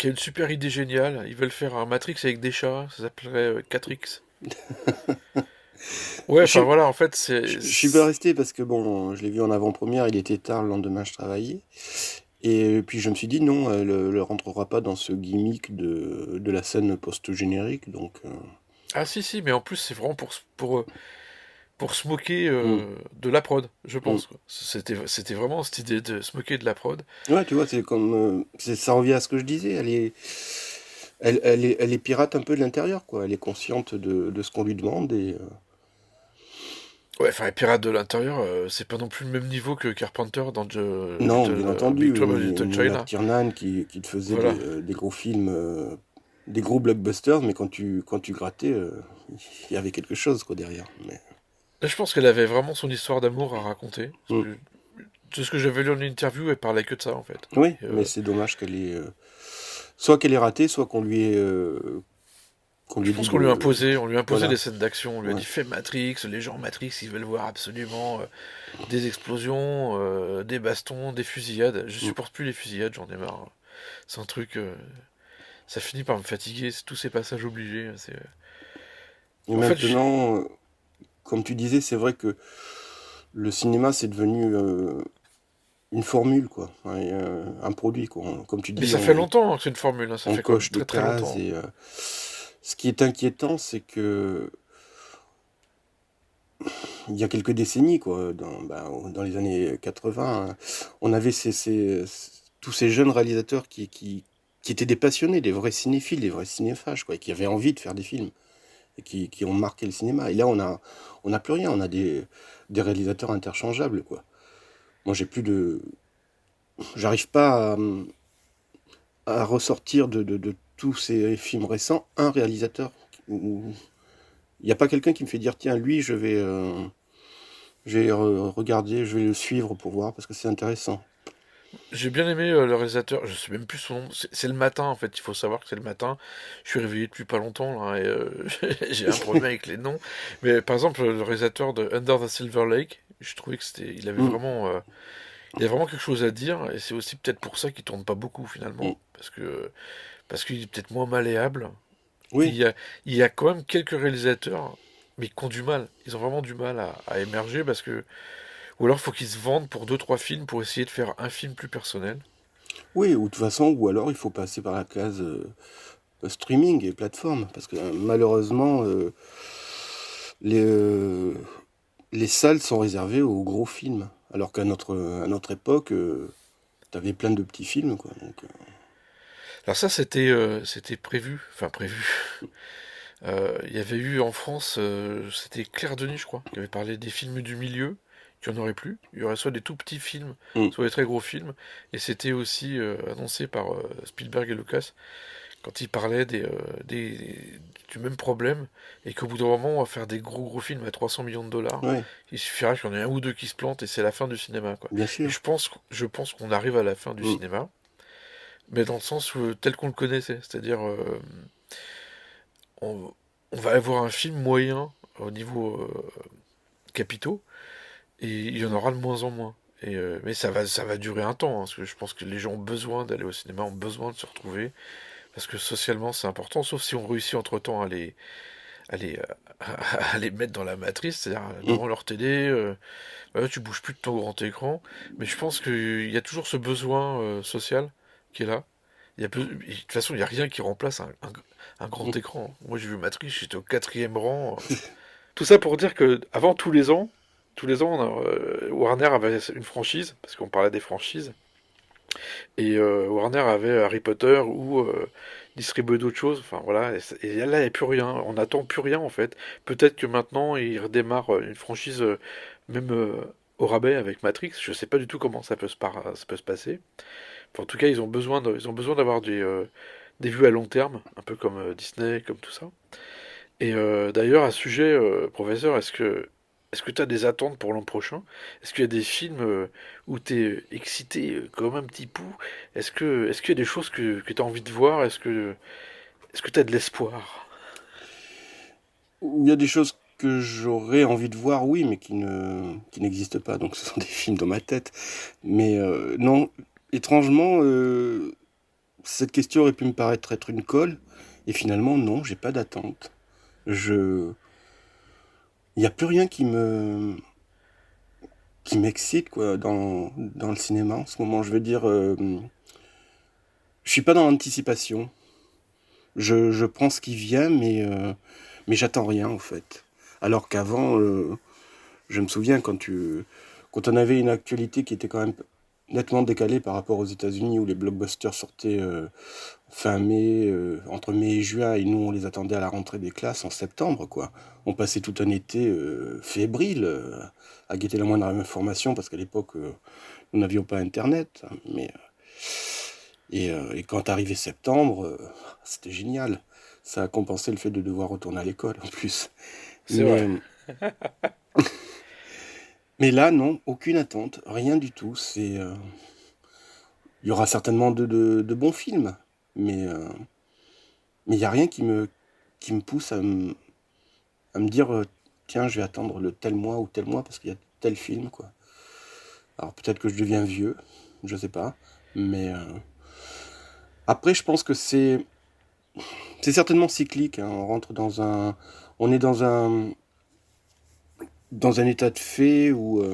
a une super idée géniale. Ils veulent faire un Matrix avec des chats. Ça s'appellerait 4X. Ouais, enfin Je, voilà, en fait, je suis pas resté parce que bon, je l'ai vu en avant-première, il était tard, le lendemain je travaillais. Et puis je me suis dit non, elle ne rentrera pas dans ce gimmick de la scène post-générique, donc... Ah si, si, mais en plus, c'est vraiment pour se moquer mm, de la prod, je mm. pense, quoi. C'était vraiment cette idée de se moquer de la prod. Ouais, tu vois, c'est comme... ça revient à ce que je disais, elle est pirate un peu de l'intérieur, quoi. Elle est consciente de ce qu'on lui demande et... Ouais, enfin, les Pirates de l'intérieur, c'est pas non plus le même niveau que Carpenter dans Non, bien entendu, Big Trouble in Little Neil China. McTiernan qui te faisait Voilà. des gros films, des gros blockbusters, mais quand tu grattais, il y avait quelque chose, quoi, derrière. Mais... Là, je pense qu'elle avait vraiment son histoire d'amour à raconter. Parce Mm. que, de ce que j'avais lu en interview, elle parlait que de ça, en fait. Oui, Et, mais c'est dommage qu'elle ait... soit qu'elle ait raté, soit qu'on lui je ait pense dit qu'on lui a de... imposé, Voilà. des scènes d'action. On lui a Ouais. dit, fais Matrix, les gens Matrix, ils veulent voir absolument des explosions, des bastons, des fusillades. Je Mm. supporte plus les fusillades, j'en ai marre. C'est un truc... ça finit par me fatiguer, c'est tous ces passages obligés. Et En fait, maintenant, comme tu disais, c'est vrai que le cinéma, c'est devenu une formule, quoi. Ouais, un produit, quoi. Comme tu mais dis, ça fait longtemps hein, que c'est une formule, hein. Ça on fait quand même coche des très très cases longtemps. et... ce qui est inquiétant, c'est que il y a quelques décennies, quoi, dans les années 80, hein, on avait tous ces jeunes réalisateurs qui étaient des passionnés, des vrais cinéphiles, des vrais cinéphages, quoi, et qui avaient envie de faire des films, et qui ont marqué le cinéma. Et là, on a plus rien, on a des réalisateurs interchangeables, quoi. Moi, j'arrive pas à ressortir de tous ces films récents un réalisateur. Il n'y a pas quelqu'un qui me fait dire, tiens, lui, je vais regarder, je vais le suivre pour voir, parce que c'est intéressant. J'ai bien aimé le réalisateur, je sais même plus son nom, c'est le matin en fait, il faut savoir que c'est le matin. Je suis réveillé depuis pas longtemps là, et j'ai un problème avec les noms. Mais par exemple, le réalisateur de Under the Silver Lake, je trouvais que Mm, il avait vraiment quelque chose à dire, et c'est aussi peut-être pour ça qu'il tourne pas beaucoup mm. finalement, parce qu'il est peut-être moins malléable. Et Oui, il y a quand même quelques réalisateurs, mais qui ont du mal, ils ont vraiment du mal à émerger, ou alors faut qu'ils se vendent pour deux trois films pour essayer de faire un film plus personnel. oui, ou de toute façon, ou alors il faut passer par la case streaming et plateforme, parce que malheureusement, les, euh, les salles sont réservées aux gros films, alors à notre époque, t'avais plein de petits films, quoi. Donc, Alors ça, c'était prévu, enfin prévu. Il y avait eu en France, c'était Claire Denis, je crois, qui avait parlé des films du milieu, qu'il n'y en aurait plus. Il y aurait soit des tout petits films, mm, soit des très gros films. Et c'était aussi annoncé par Spielberg et Lucas, quand ils parlaient du même problème, et qu'au bout d'un moment, on va faire des gros films à 300 millions de dollars. ouais, Il suffira qu'il y en ait un ou deux qui se plantent, et c'est la fin du cinéma, quoi. bien Et sûr. je pense qu'on arrive à la fin du Mm, cinéma, mais dans le sens tel qu'on le connaissait, c'est-à-dire on, on va avoir un film moyen au niveau capitaux, et il y en aura de moins en moins. Mais ça va durer un temps, hein, parce que je pense que les gens ont besoin d'aller au cinéma, ont besoin de se retrouver, parce que socialement c'est important, sauf si on réussit entre-temps à les, à les mettre dans la matrice, c'est-à-dire mm. devant leur télé, ouais, tu bouges plus de ton grand écran, mais je pense qu'il y a toujours ce besoin social qui est là. De toute façon, il n'y a rien qui remplace un grand écran. Moi, j'ai vu Matrix, j'étais au quatrième rang. Tout ça pour dire que avant tous les ans, Warner avait une franchise, parce qu'on parlait des franchises, Et Warner avait Harry Potter ou distribué d'autres choses. Enfin voilà, et là, il n'y a plus rien. On n'attend plus rien en fait. Peut-être que maintenant, ils redémarrent une franchise même au rabais avec Matrix. Je sais pas du tout comment ça peut se passer. Enfin, en tout cas, ils ont besoin d'avoir des vues à long terme, un peu comme Disney, comme tout ça. Et d'ailleurs, à ce sujet, professeur, est-ce que tu as des attentes pour l'an prochain? Est-ce qu'il y a des films où tu es excité comme un petit pou? Est-ce qu'il y a des choses que tu as envie de voir? Est-ce que tu as de l'espoir? Il y a des choses que j'aurais envie de voir, oui, mais qui n'existent pas. Donc ce sont des films dans ma tête. Mais non, étrangement, cette question aurait pu me paraître être une colle. Et finalement, non, j'ai pas d'attente. Je... Il n'y a plus rien qui m'excite quoi, dans le cinéma en ce moment. Je veux dire, je suis pas dans l'anticipation. Je prends ce qui vient, mais j'attends rien en fait. Alors qu'avant, je me souviens quand on avait une actualité qui était quand même nettement décalée par rapport aux États-Unis où les blockbusters sortaient fin mai, entre mai et juin, et nous on les attendait à la rentrée des classes en septembre, quoi. On passait tout un été fébrile à guetter la moindre information parce qu'à l'époque nous n'avions pas Internet, hein, et quand arrivait septembre, c'était génial. Ça a compensé le fait de devoir retourner à l'école en plus. C'est vrai. Mais, mais là, non, aucune attente, rien du tout. Il y aura certainement de bons films, mais il n'y a rien qui me pousse à me dire, tiens, je vais attendre le tel mois ou tel mois parce qu'il y a tel film, quoi. Alors peut-être que je deviens vieux, je sais pas, mais après, je pense que c'est certainement cyclique, hein. On est dans un état de fait où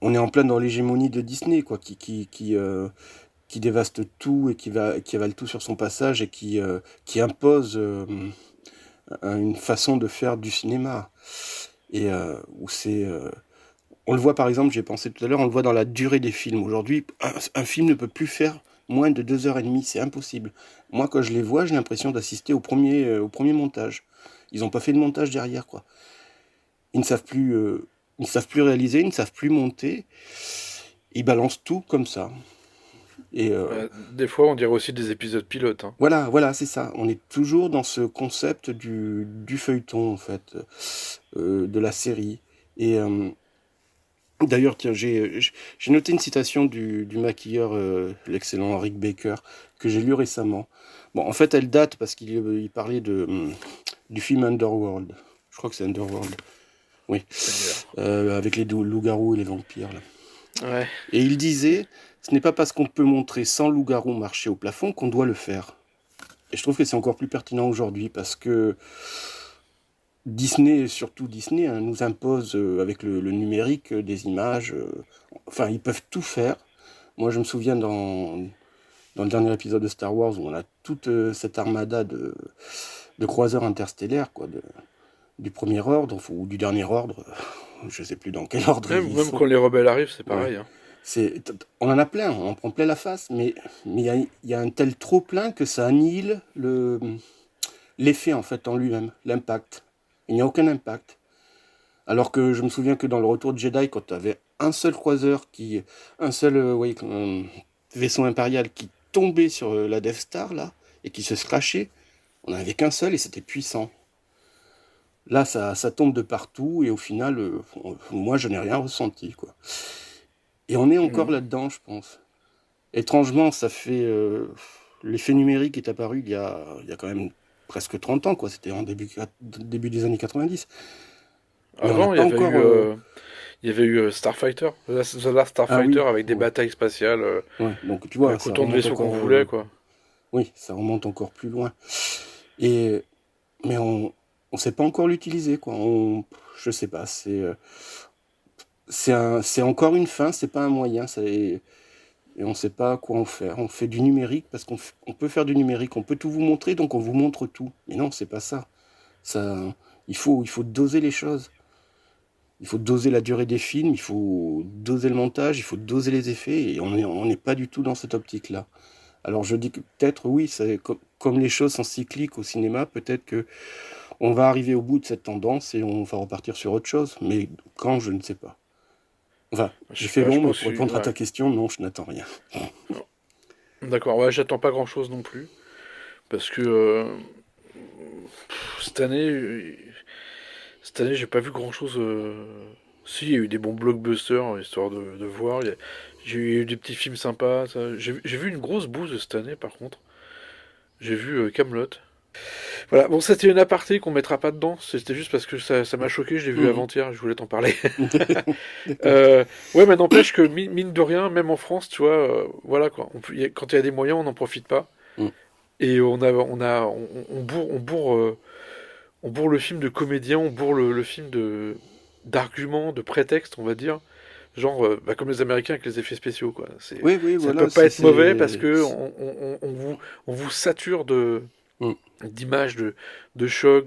on est en plein dans l'hégémonie de Disney, quoi, qui dévaste tout et qui avale tout sur son passage et qui impose une façon de faire du cinéma. Et où on le voit par exemple, j'ai pensé tout à l'heure, on le voit dans la durée des films. Aujourd'hui, un film ne peut plus faire moins de 2h30, c'est impossible. Moi, quand je les vois, j'ai l'impression d'assister au premier montage. Ils n'ont pas fait de montage derrière, quoi. Ils ne savent plus réaliser, ils ne savent plus monter. Ils balancent tout comme ça. Et Des fois, on dirait aussi des épisodes pilotes, hein. voilà, c'est ça. On est toujours dans ce concept du feuilleton, en fait, de la série. Et d'ailleurs, tiens, j'ai noté une citation du maquilleur, l'excellent Rick Baker, que j'ai lu récemment. Bon, en fait, elle date parce qu'il parlait du film Underworld. Je crois que c'est Underworld. Oui. Avec les loups-garous et les vampires, là. Ouais. Et il disait, ce n'est pas parce qu'on peut montrer 100 loups-garous marcher au plafond qu'on doit le faire. Et je trouve que c'est encore plus pertinent aujourd'hui parce que Disney, surtout Disney, hein, nous impose avec le numérique des images. Enfin, ils peuvent tout faire. Moi, je me souviens dans le dernier épisode de Star Wars où on a toute cette armada de croiseurs interstellaires, quoi, du premier ordre ou du dernier ordre. Je sais plus dans quel ordre ils Même sont. quand les rebelles arrivent, c'est pareil, Ouais. hein. On en a plein, on en prend plein la face, mais il y a un tel trop plein que ça annihile l'effet en fait en lui-même, l'impact. Il n'y a aucun impact. Alors que je me souviens que dans le Retour de Jedi, quand tu avais un seul un seul vaisseau impérial qui tombait sur la Death Star là et qui se scratchait, on n'en avait qu'un seul et c'était puissant. Là, ça tombe de partout et au final, moi, je n'ai rien ressenti, quoi. Et on est encore Mhm. là-dedans, je pense. Étrangement, ça fait... l'effet numérique est apparu il y a quand même presque 30 ans, quoi. C'était en début des années 90. Mais on n'a Avant, pas encore... il y avait eu Starfighter, The Last Ah Starfighter oui, avec des ouais, batailles spatiales ouais. Donc tu vois, avec ça autant de remonte vaisseaux qu'on encore... voulait, quoi. oui, ça remonte encore plus loin. Et... Mais on sait pas encore l'utiliser, quoi. Je sais pas, c'est encore une fin, c'est pas un moyen, et on sait pas quoi en faire. On fait du numérique parce on peut faire du numérique, on peut tout vous montrer, donc on vous montre tout. Mais non, c'est pas ça. Ça, il faut doser les choses. Il faut doser la durée des films, il faut doser le montage, il faut doser les effets, et on n'est pas du tout dans cette optique-là. Alors je dis que peut-être, oui, comme les choses sont cycliques au cinéma, peut-être que on va arriver au bout de cette tendance et on va repartir sur autre chose. Mais quand, je ne sais pas. Enfin, Je j'ai sais fait pas, je long, mais pense pour répondre que- à ta ouais. question, non, je n'attends rien. D'accord, ouais, j'attends pas grand-chose non plus. Parce que cette année, j'ai pas vu grand-chose. Si, il y a eu des bons blockbusters, histoire de voir. J'ai eu des petits films sympas. Ça. J'ai vu une grosse bouse cette année, par contre. J'ai vu Camelot. Voilà, bon, c'était une aparté qu'on mettra pas dedans. C'était juste parce que ça m'a choqué. Je l'ai vu Mhm. avant-hier. Je voulais t'en parler. D'accord. Ouais, mais n'empêche que mine de rien, même en France, tu vois, voilà quoi. Quand il y a des moyens, on n'en profite pas. Mm. Et on bourre le film de comédien, on bourre le film d'arguments, de prétextes, on va dire. Genre, comme les Américains avec les effets spéciaux, quoi. Oui, oui, Ça voilà. peut pas être mauvais parce que on vous sature Mm. d'images, de chocs,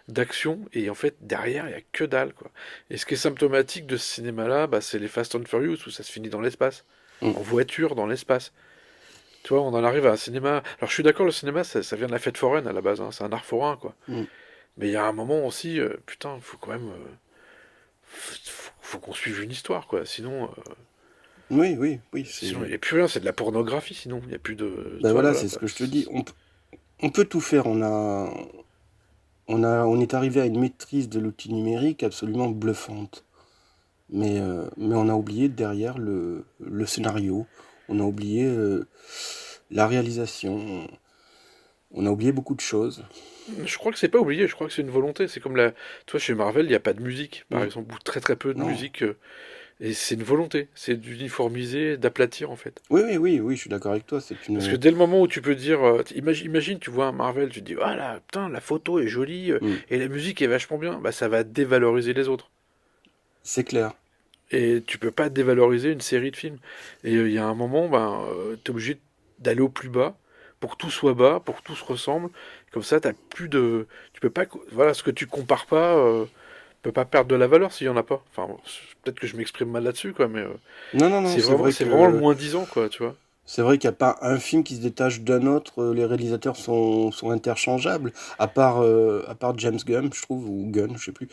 d'action, et en fait, derrière, il y a que dalle, quoi. Et ce qui est symptomatique de ce cinéma-là, bah, c'est les Fast and Furious, où ça se finit dans l'espace. Mm. En voiture, dans l'espace. Tu vois, on en arrive à un cinéma. Alors, je suis d'accord, le cinéma, ça vient de la fête foraine à la base, hein. C'est un art forain, quoi. Mm. Mais il y a un moment aussi, putain, faut quand même. Faut qu'on suive une histoire, quoi. Sinon, Oui, oui, oui. sinon il n'y a plus rien, c'est de la pornographie, sinon. Il n'y a plus de. Tu Ben vois, voilà, voilà, c'est ce quoi. que je te dis. On peut tout faire. On est arrivé à une maîtrise de l'outil numérique absolument bluffante. Mais on a oublié derrière le scénario. On a oublié la réalisation. On a oublié beaucoup de choses. Je crois que c'est pas oublié, je crois que c'est une volonté. C'est comme la. Tu vois, chez Marvel, il n'y a pas de musique, par Mm. exemple, ou très très peu de Non. musique. Et c'est une volonté. C'est d'uniformiser, d'aplatir, en fait. Oui, oui, oui, oui, je suis d'accord avec toi. C'est Parce que une. dès le moment où tu peux dire, imagine, tu vois un Marvel, tu te dis, ah là, putain, la photo est jolie Mm. et la musique est vachement bien, bah ça va dévaloriser les autres. C'est clair. Et tu peux pas dévaloriser une série de films. Et il y a un moment, ben, t'es obligé d'aller au plus bas pour que tout soit bas, pour que tout se ressemble. Comme ça, t'as plus de, tu peux pas, voilà, ce que tu compares pas, peut pas perdre de la valeur s'il y en a pas. Enfin, peut-être que je m'exprime mal là-dessus, quoi, mais Non, non, non, c'est vraiment le moins disant, quoi, tu vois. c'est vrai qu'il n'y a pas un film qui se détache d'un autre. Les réalisateurs sont interchangeables. À part James Gunn, je trouve, ou Gunn, je sais plus.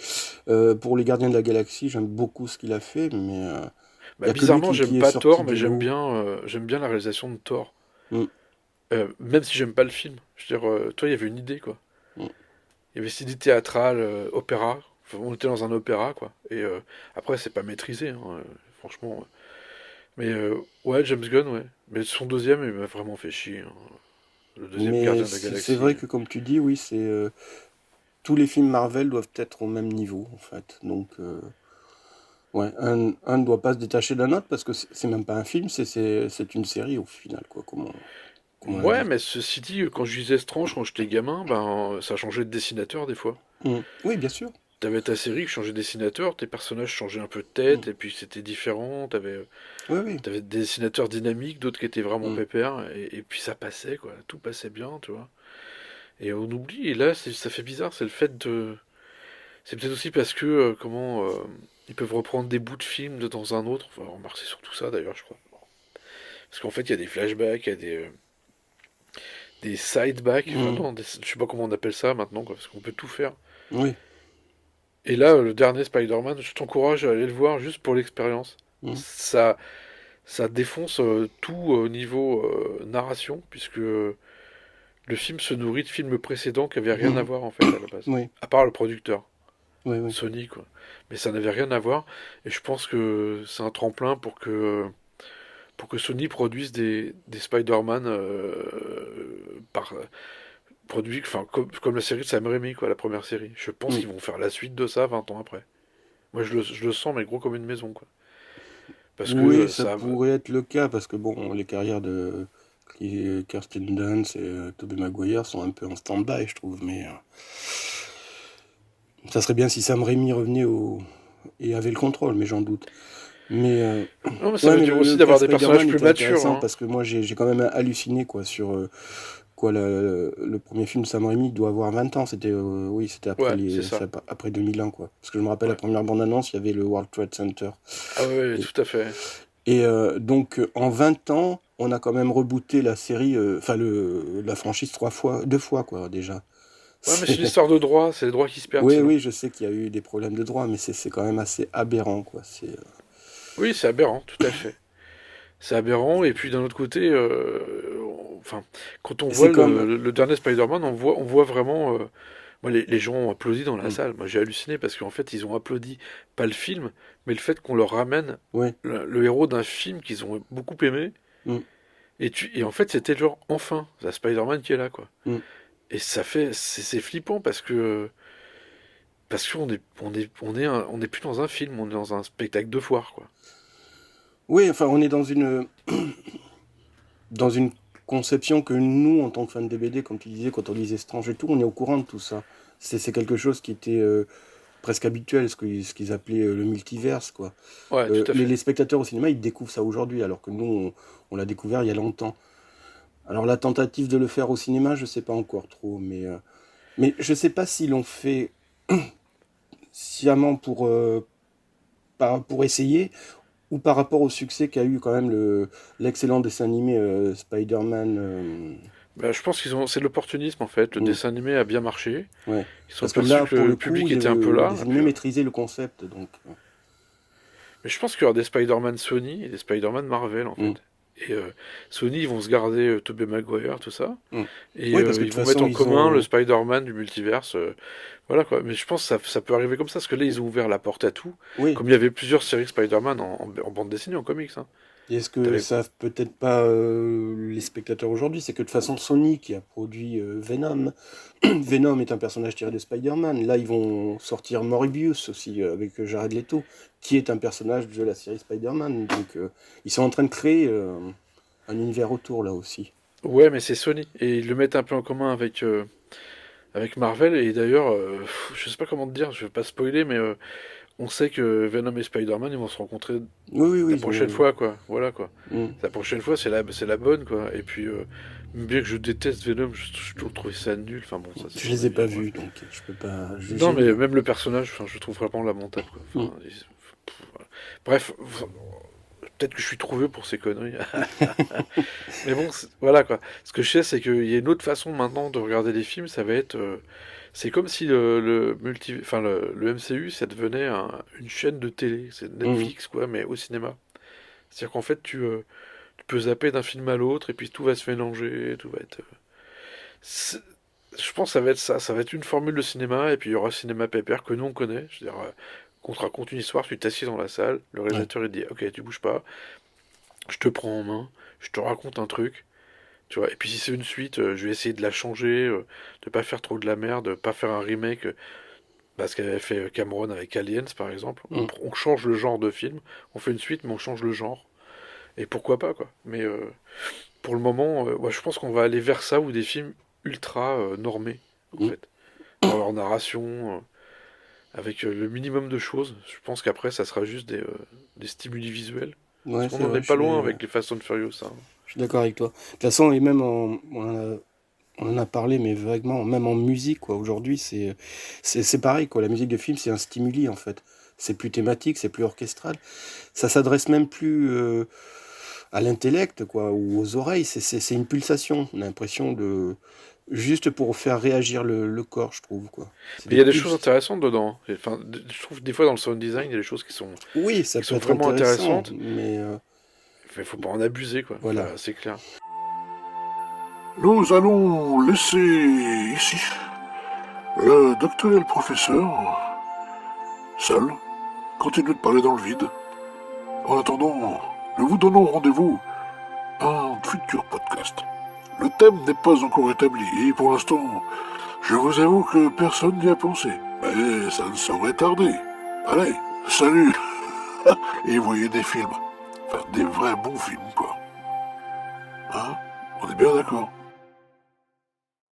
Pour Les Gardiens de la Galaxie, j'aime beaucoup ce qu'il a fait, mais il Bah, y a que lui bizarrement, qui j'aime est pas sorti Thor, du mais lot. j'aime bien la réalisation de Thor. Mm. Même si j'aime pas le film. Je veux dire, toi, il y avait une idée, quoi. Mm. Il y avait cette idée théâtrale, opéra. Enfin, on était dans un opéra, quoi. Et après, c'est pas maîtrisé, hein, franchement. Mais ouais, James Gunn, ouais. Mais son deuxième, il m'a vraiment fait chier, hein. Le deuxième Mais Gardien de la c'est Galaxie. vrai que, comme tu dis, oui, tous les films Marvel doivent être au même niveau, en fait. Donc, ouais, un ne doit pas se détacher d'un autre parce que c'est même pas un film, c'est une série au final, quoi. Comme on l'a Ouais, dit. mais ceci dit, quand je lisais Strange, quand j'étais gamin, ben, ça changeait de dessinateur des fois. Mm. Oui, bien sûr. T'avais ta série qui changeait de dessinateur, tes personnages changeaient un peu de tête, et puis c'était différent. Oui, oui. T'avais des dessinateurs dynamiques, d'autres qui étaient vraiment Mm. pépères, et puis ça passait, quoi. Tout passait bien, tu vois. Et on oublie, et là, ça fait bizarre, c'est le fait de. C'est peut-être aussi parce que, ils peuvent reprendre des bouts de films de dans un autre. Enfin, remarquer sur tout ça, d'ailleurs, je crois. Parce qu'en fait, il y a des flashbacks, il y a des sidebacks, enfin, Mm. non, je sais pas comment on appelle ça maintenant, quoi, parce qu'on peut tout faire. Oui. Et là, le dernier Spider-Man, je t'encourage à aller le voir juste pour l'expérience. Mm. Ça défonce tout au niveau narration, puisque le film se nourrit de films précédents qui n'avaient rien à voir en fait à la base. Oui, À part le producteur, oui, oui. Sony, quoi. Mais ça n'avait rien à voir, et je pense que c'est un tremplin pour que Sony produise des Spider-Man produits, enfin, comme la série de Sam Raimi, quoi, la première série. Je pense Mm. qu'ils vont faire la suite de ça 20 ans après. Moi, je le sens, mais gros comme une maison, quoi. Parce que Oui, ça pourrait être le cas parce que bon, les carrières de Kirsten Dunst et Tobey Maguire sont un peu en stand-by, je trouve. Mais ça serait bien si Sam Raimi revenait et avait le contrôle, mais j'en doute. Mais Non, mais ça ouais, veut mais dire le aussi cas d'avoir des personnages Spider-Man plus était matures, intéressant hein. parce que moi j'ai quand même halluciné quoi sur quoi, le premier film de Sam Raimi doit avoir 20 ans. C'était c'était après, Ouais, c'est ça. après 2001, quoi. Parce que je me rappelle, la Ouais. première bande-annonce, il y avait le World Trade Center. Ah ouais, Et, tout à fait. donc, en 20 ans, on a quand même rebooté la série, la franchise deux fois, quoi, déjà. Ouais, mais c'est une histoire de droit, c'est les droits qui se perdent Oui, sinon. oui, je sais qu'il y a eu des problèmes de droit, mais c'est quand même assez aberrant, quoi. Oui, c'est aberrant, tout à fait. C'est aberrant, et puis d'un autre côté, enfin, quand on voit C'est comme... le dernier Spider-Man, on voit vraiment. Moi, les gens ont applaudi dans la Mm. salle. Moi, j'ai halluciné parce qu'en fait, ils ont applaudi pas le film, mais le fait qu'on leur ramène Oui. le héros d'un film qu'ils ont beaucoup aimé. Mm. Et en fait, c'était genre enfin la Spider-Man qui est là, quoi. Mm. Et c'est flippant parce qu'on on est plus dans un film, on est dans un spectacle de foire, quoi. Oui, enfin, on est dans une conception que nous, en tant que fans de BD, comme tu disais, quand on lisait Strange et tout, on est au courant de tout ça. C'est quelque chose qui était presque habituel, ce qu'ils appelaient le multiverse, quoi. Ouais, tout à fait. Les spectateurs au cinéma, ils découvrent ça aujourd'hui, alors que nous, on l'a découvert il y a longtemps. Alors la tentative de le faire au cinéma, je sais pas encore trop, mais je sais pas s'ils l'ont fait sciemment pour essayer, ou par rapport au succès qu'a eu quand même l'excellent dessin animé Spider-Man. Bah, je pense c'est de l'opportunisme en fait. Le Mm, dessin animé a bien marché. ouais. Ils se sont Parce que aperçus là, que pour le le public coup, était un peu le là. dessin Et animé puis, maîtrisait le concept, donc... mais je pense qu'il y aura des Spider-Man Sony et des Spider-Man Marvel en mm, fait. Et Sony, ils vont se garder Tobey Maguire, tout ça. mm. Et Oui, parce que de ils toute vont mettre façon, en ils commun le ont... Spider-Man du multiverse. Voilà quoi. Mais je pense que ça peut arriver comme ça, parce que là, ils ont ouvert la porte à tout. Oui. Comme il y avait plusieurs séries Spider-Man en bande dessinée, en comics, hein. Et est-ce que T'avais- savent peut-être pas les spectateurs aujourd'hui, c'est que de toute façon Sony qui a produit Venom, Venom est un personnage tiré de Spider-Man. Là ils vont sortir Morbius aussi avec Jared Leto, qui est un personnage de la série Spider-Man. Donc ils sont en train de créer un univers autour là aussi. Ouais, mais c'est Sony. Et ils le mettent un peu en commun avec Marvel. Et d'ailleurs, je sais pas comment te dire, je vais pas spoiler, mais on sait que Venom et Spider-Man, ils vont se rencontrer Oui, la ils prochaine ont... fois, quoi. Voilà, quoi. Mm. La prochaine fois, c'est la bonne, quoi. Et puis, bien que je déteste Venom, je trouve trouvé ça nul. Enfin bon, ça, c'est Je mon les ai avis, pas hein, vus, bref. donc je peux pas juger. Non, mais même le personnage, enfin, je trouve vraiment lamentable, quoi. Mm. Enfin, voilà. Bref, peut-être que je suis trop vieux pour ces conneries. Mais bon, voilà, quoi. Ce que je sais, c'est qu'il y a une autre façon maintenant de regarder les films, ça va être... c'est comme si le MCU, ça devenait une chaîne de télé. C'est Netflix, quoi, mais au cinéma. C'est-à-dire qu'en fait, tu peux zapper d'un film à l'autre, et puis tout va se mélanger, tout va être... je pense que ça va être ça. Ça va être une formule de cinéma, et puis il y aura cinéma pépère que nous on connaît. Je veux dire, qu'on te raconte une histoire, tu t'assieds dans la salle, le Ouais. réalisateur il dit, ok, tu bouges pas, je te prends en main, je te raconte un truc. Tu vois, et puis si c'est une suite, je vais essayer de la changer, de pas faire trop de la merde, de pas faire un remake, parce qu'avait fait Cameron avec Aliens par exemple. Mm. On change le genre de film, on fait une suite, mais on change le genre. Et pourquoi pas, quoi. Mais pour le moment, ouais, je pense qu'on va aller vers ça, ou des films ultra normés, en Mm. fait. Dans leur narration, avec le minimum de choses. Je pense qu'après, ça sera juste des stimuli visuels. Ouais, Parce c'est qu'on n'en vrai, est pas loin avec les Fast and Furious, hein. je suis d'accord avec toi. De toute façon, et même on en a parlé, mais vaguement, même en musique, quoi. Aujourd'hui, c'est pareil, quoi. La musique de film, c'est un stimuli, en fait. C'est plus thématique, c'est plus orchestral. Ça s'adresse même plus à l'intellect, quoi, ou aux oreilles. C'est une pulsation. On a l'impression de... Juste pour faire réagir le corps, je trouve, quoi. C'est Mais il y a des pulses. choses intéressantes dedans. Enfin, je trouve des fois dans le sound design, il y a des choses qui sont Oui, ça qui peut sont être vraiment intéressant, intéressantes. mais... Il faut pas en abuser, quoi. Voilà. Enfin, c'est clair. Nous allons laisser ici le docteur et le professeur seuls continuent de parler dans le vide. En attendant, nous vous donnons rendez-vous à un futur podcast. Le thème n'est pas encore établi et pour l'instant, je vous avoue que personne n'y a pensé. Mais ça ne saurait tarder. Allez, salut. Et voyez des films. Enfin, des vrais bons films, quoi. Hein? On est bien d'accord.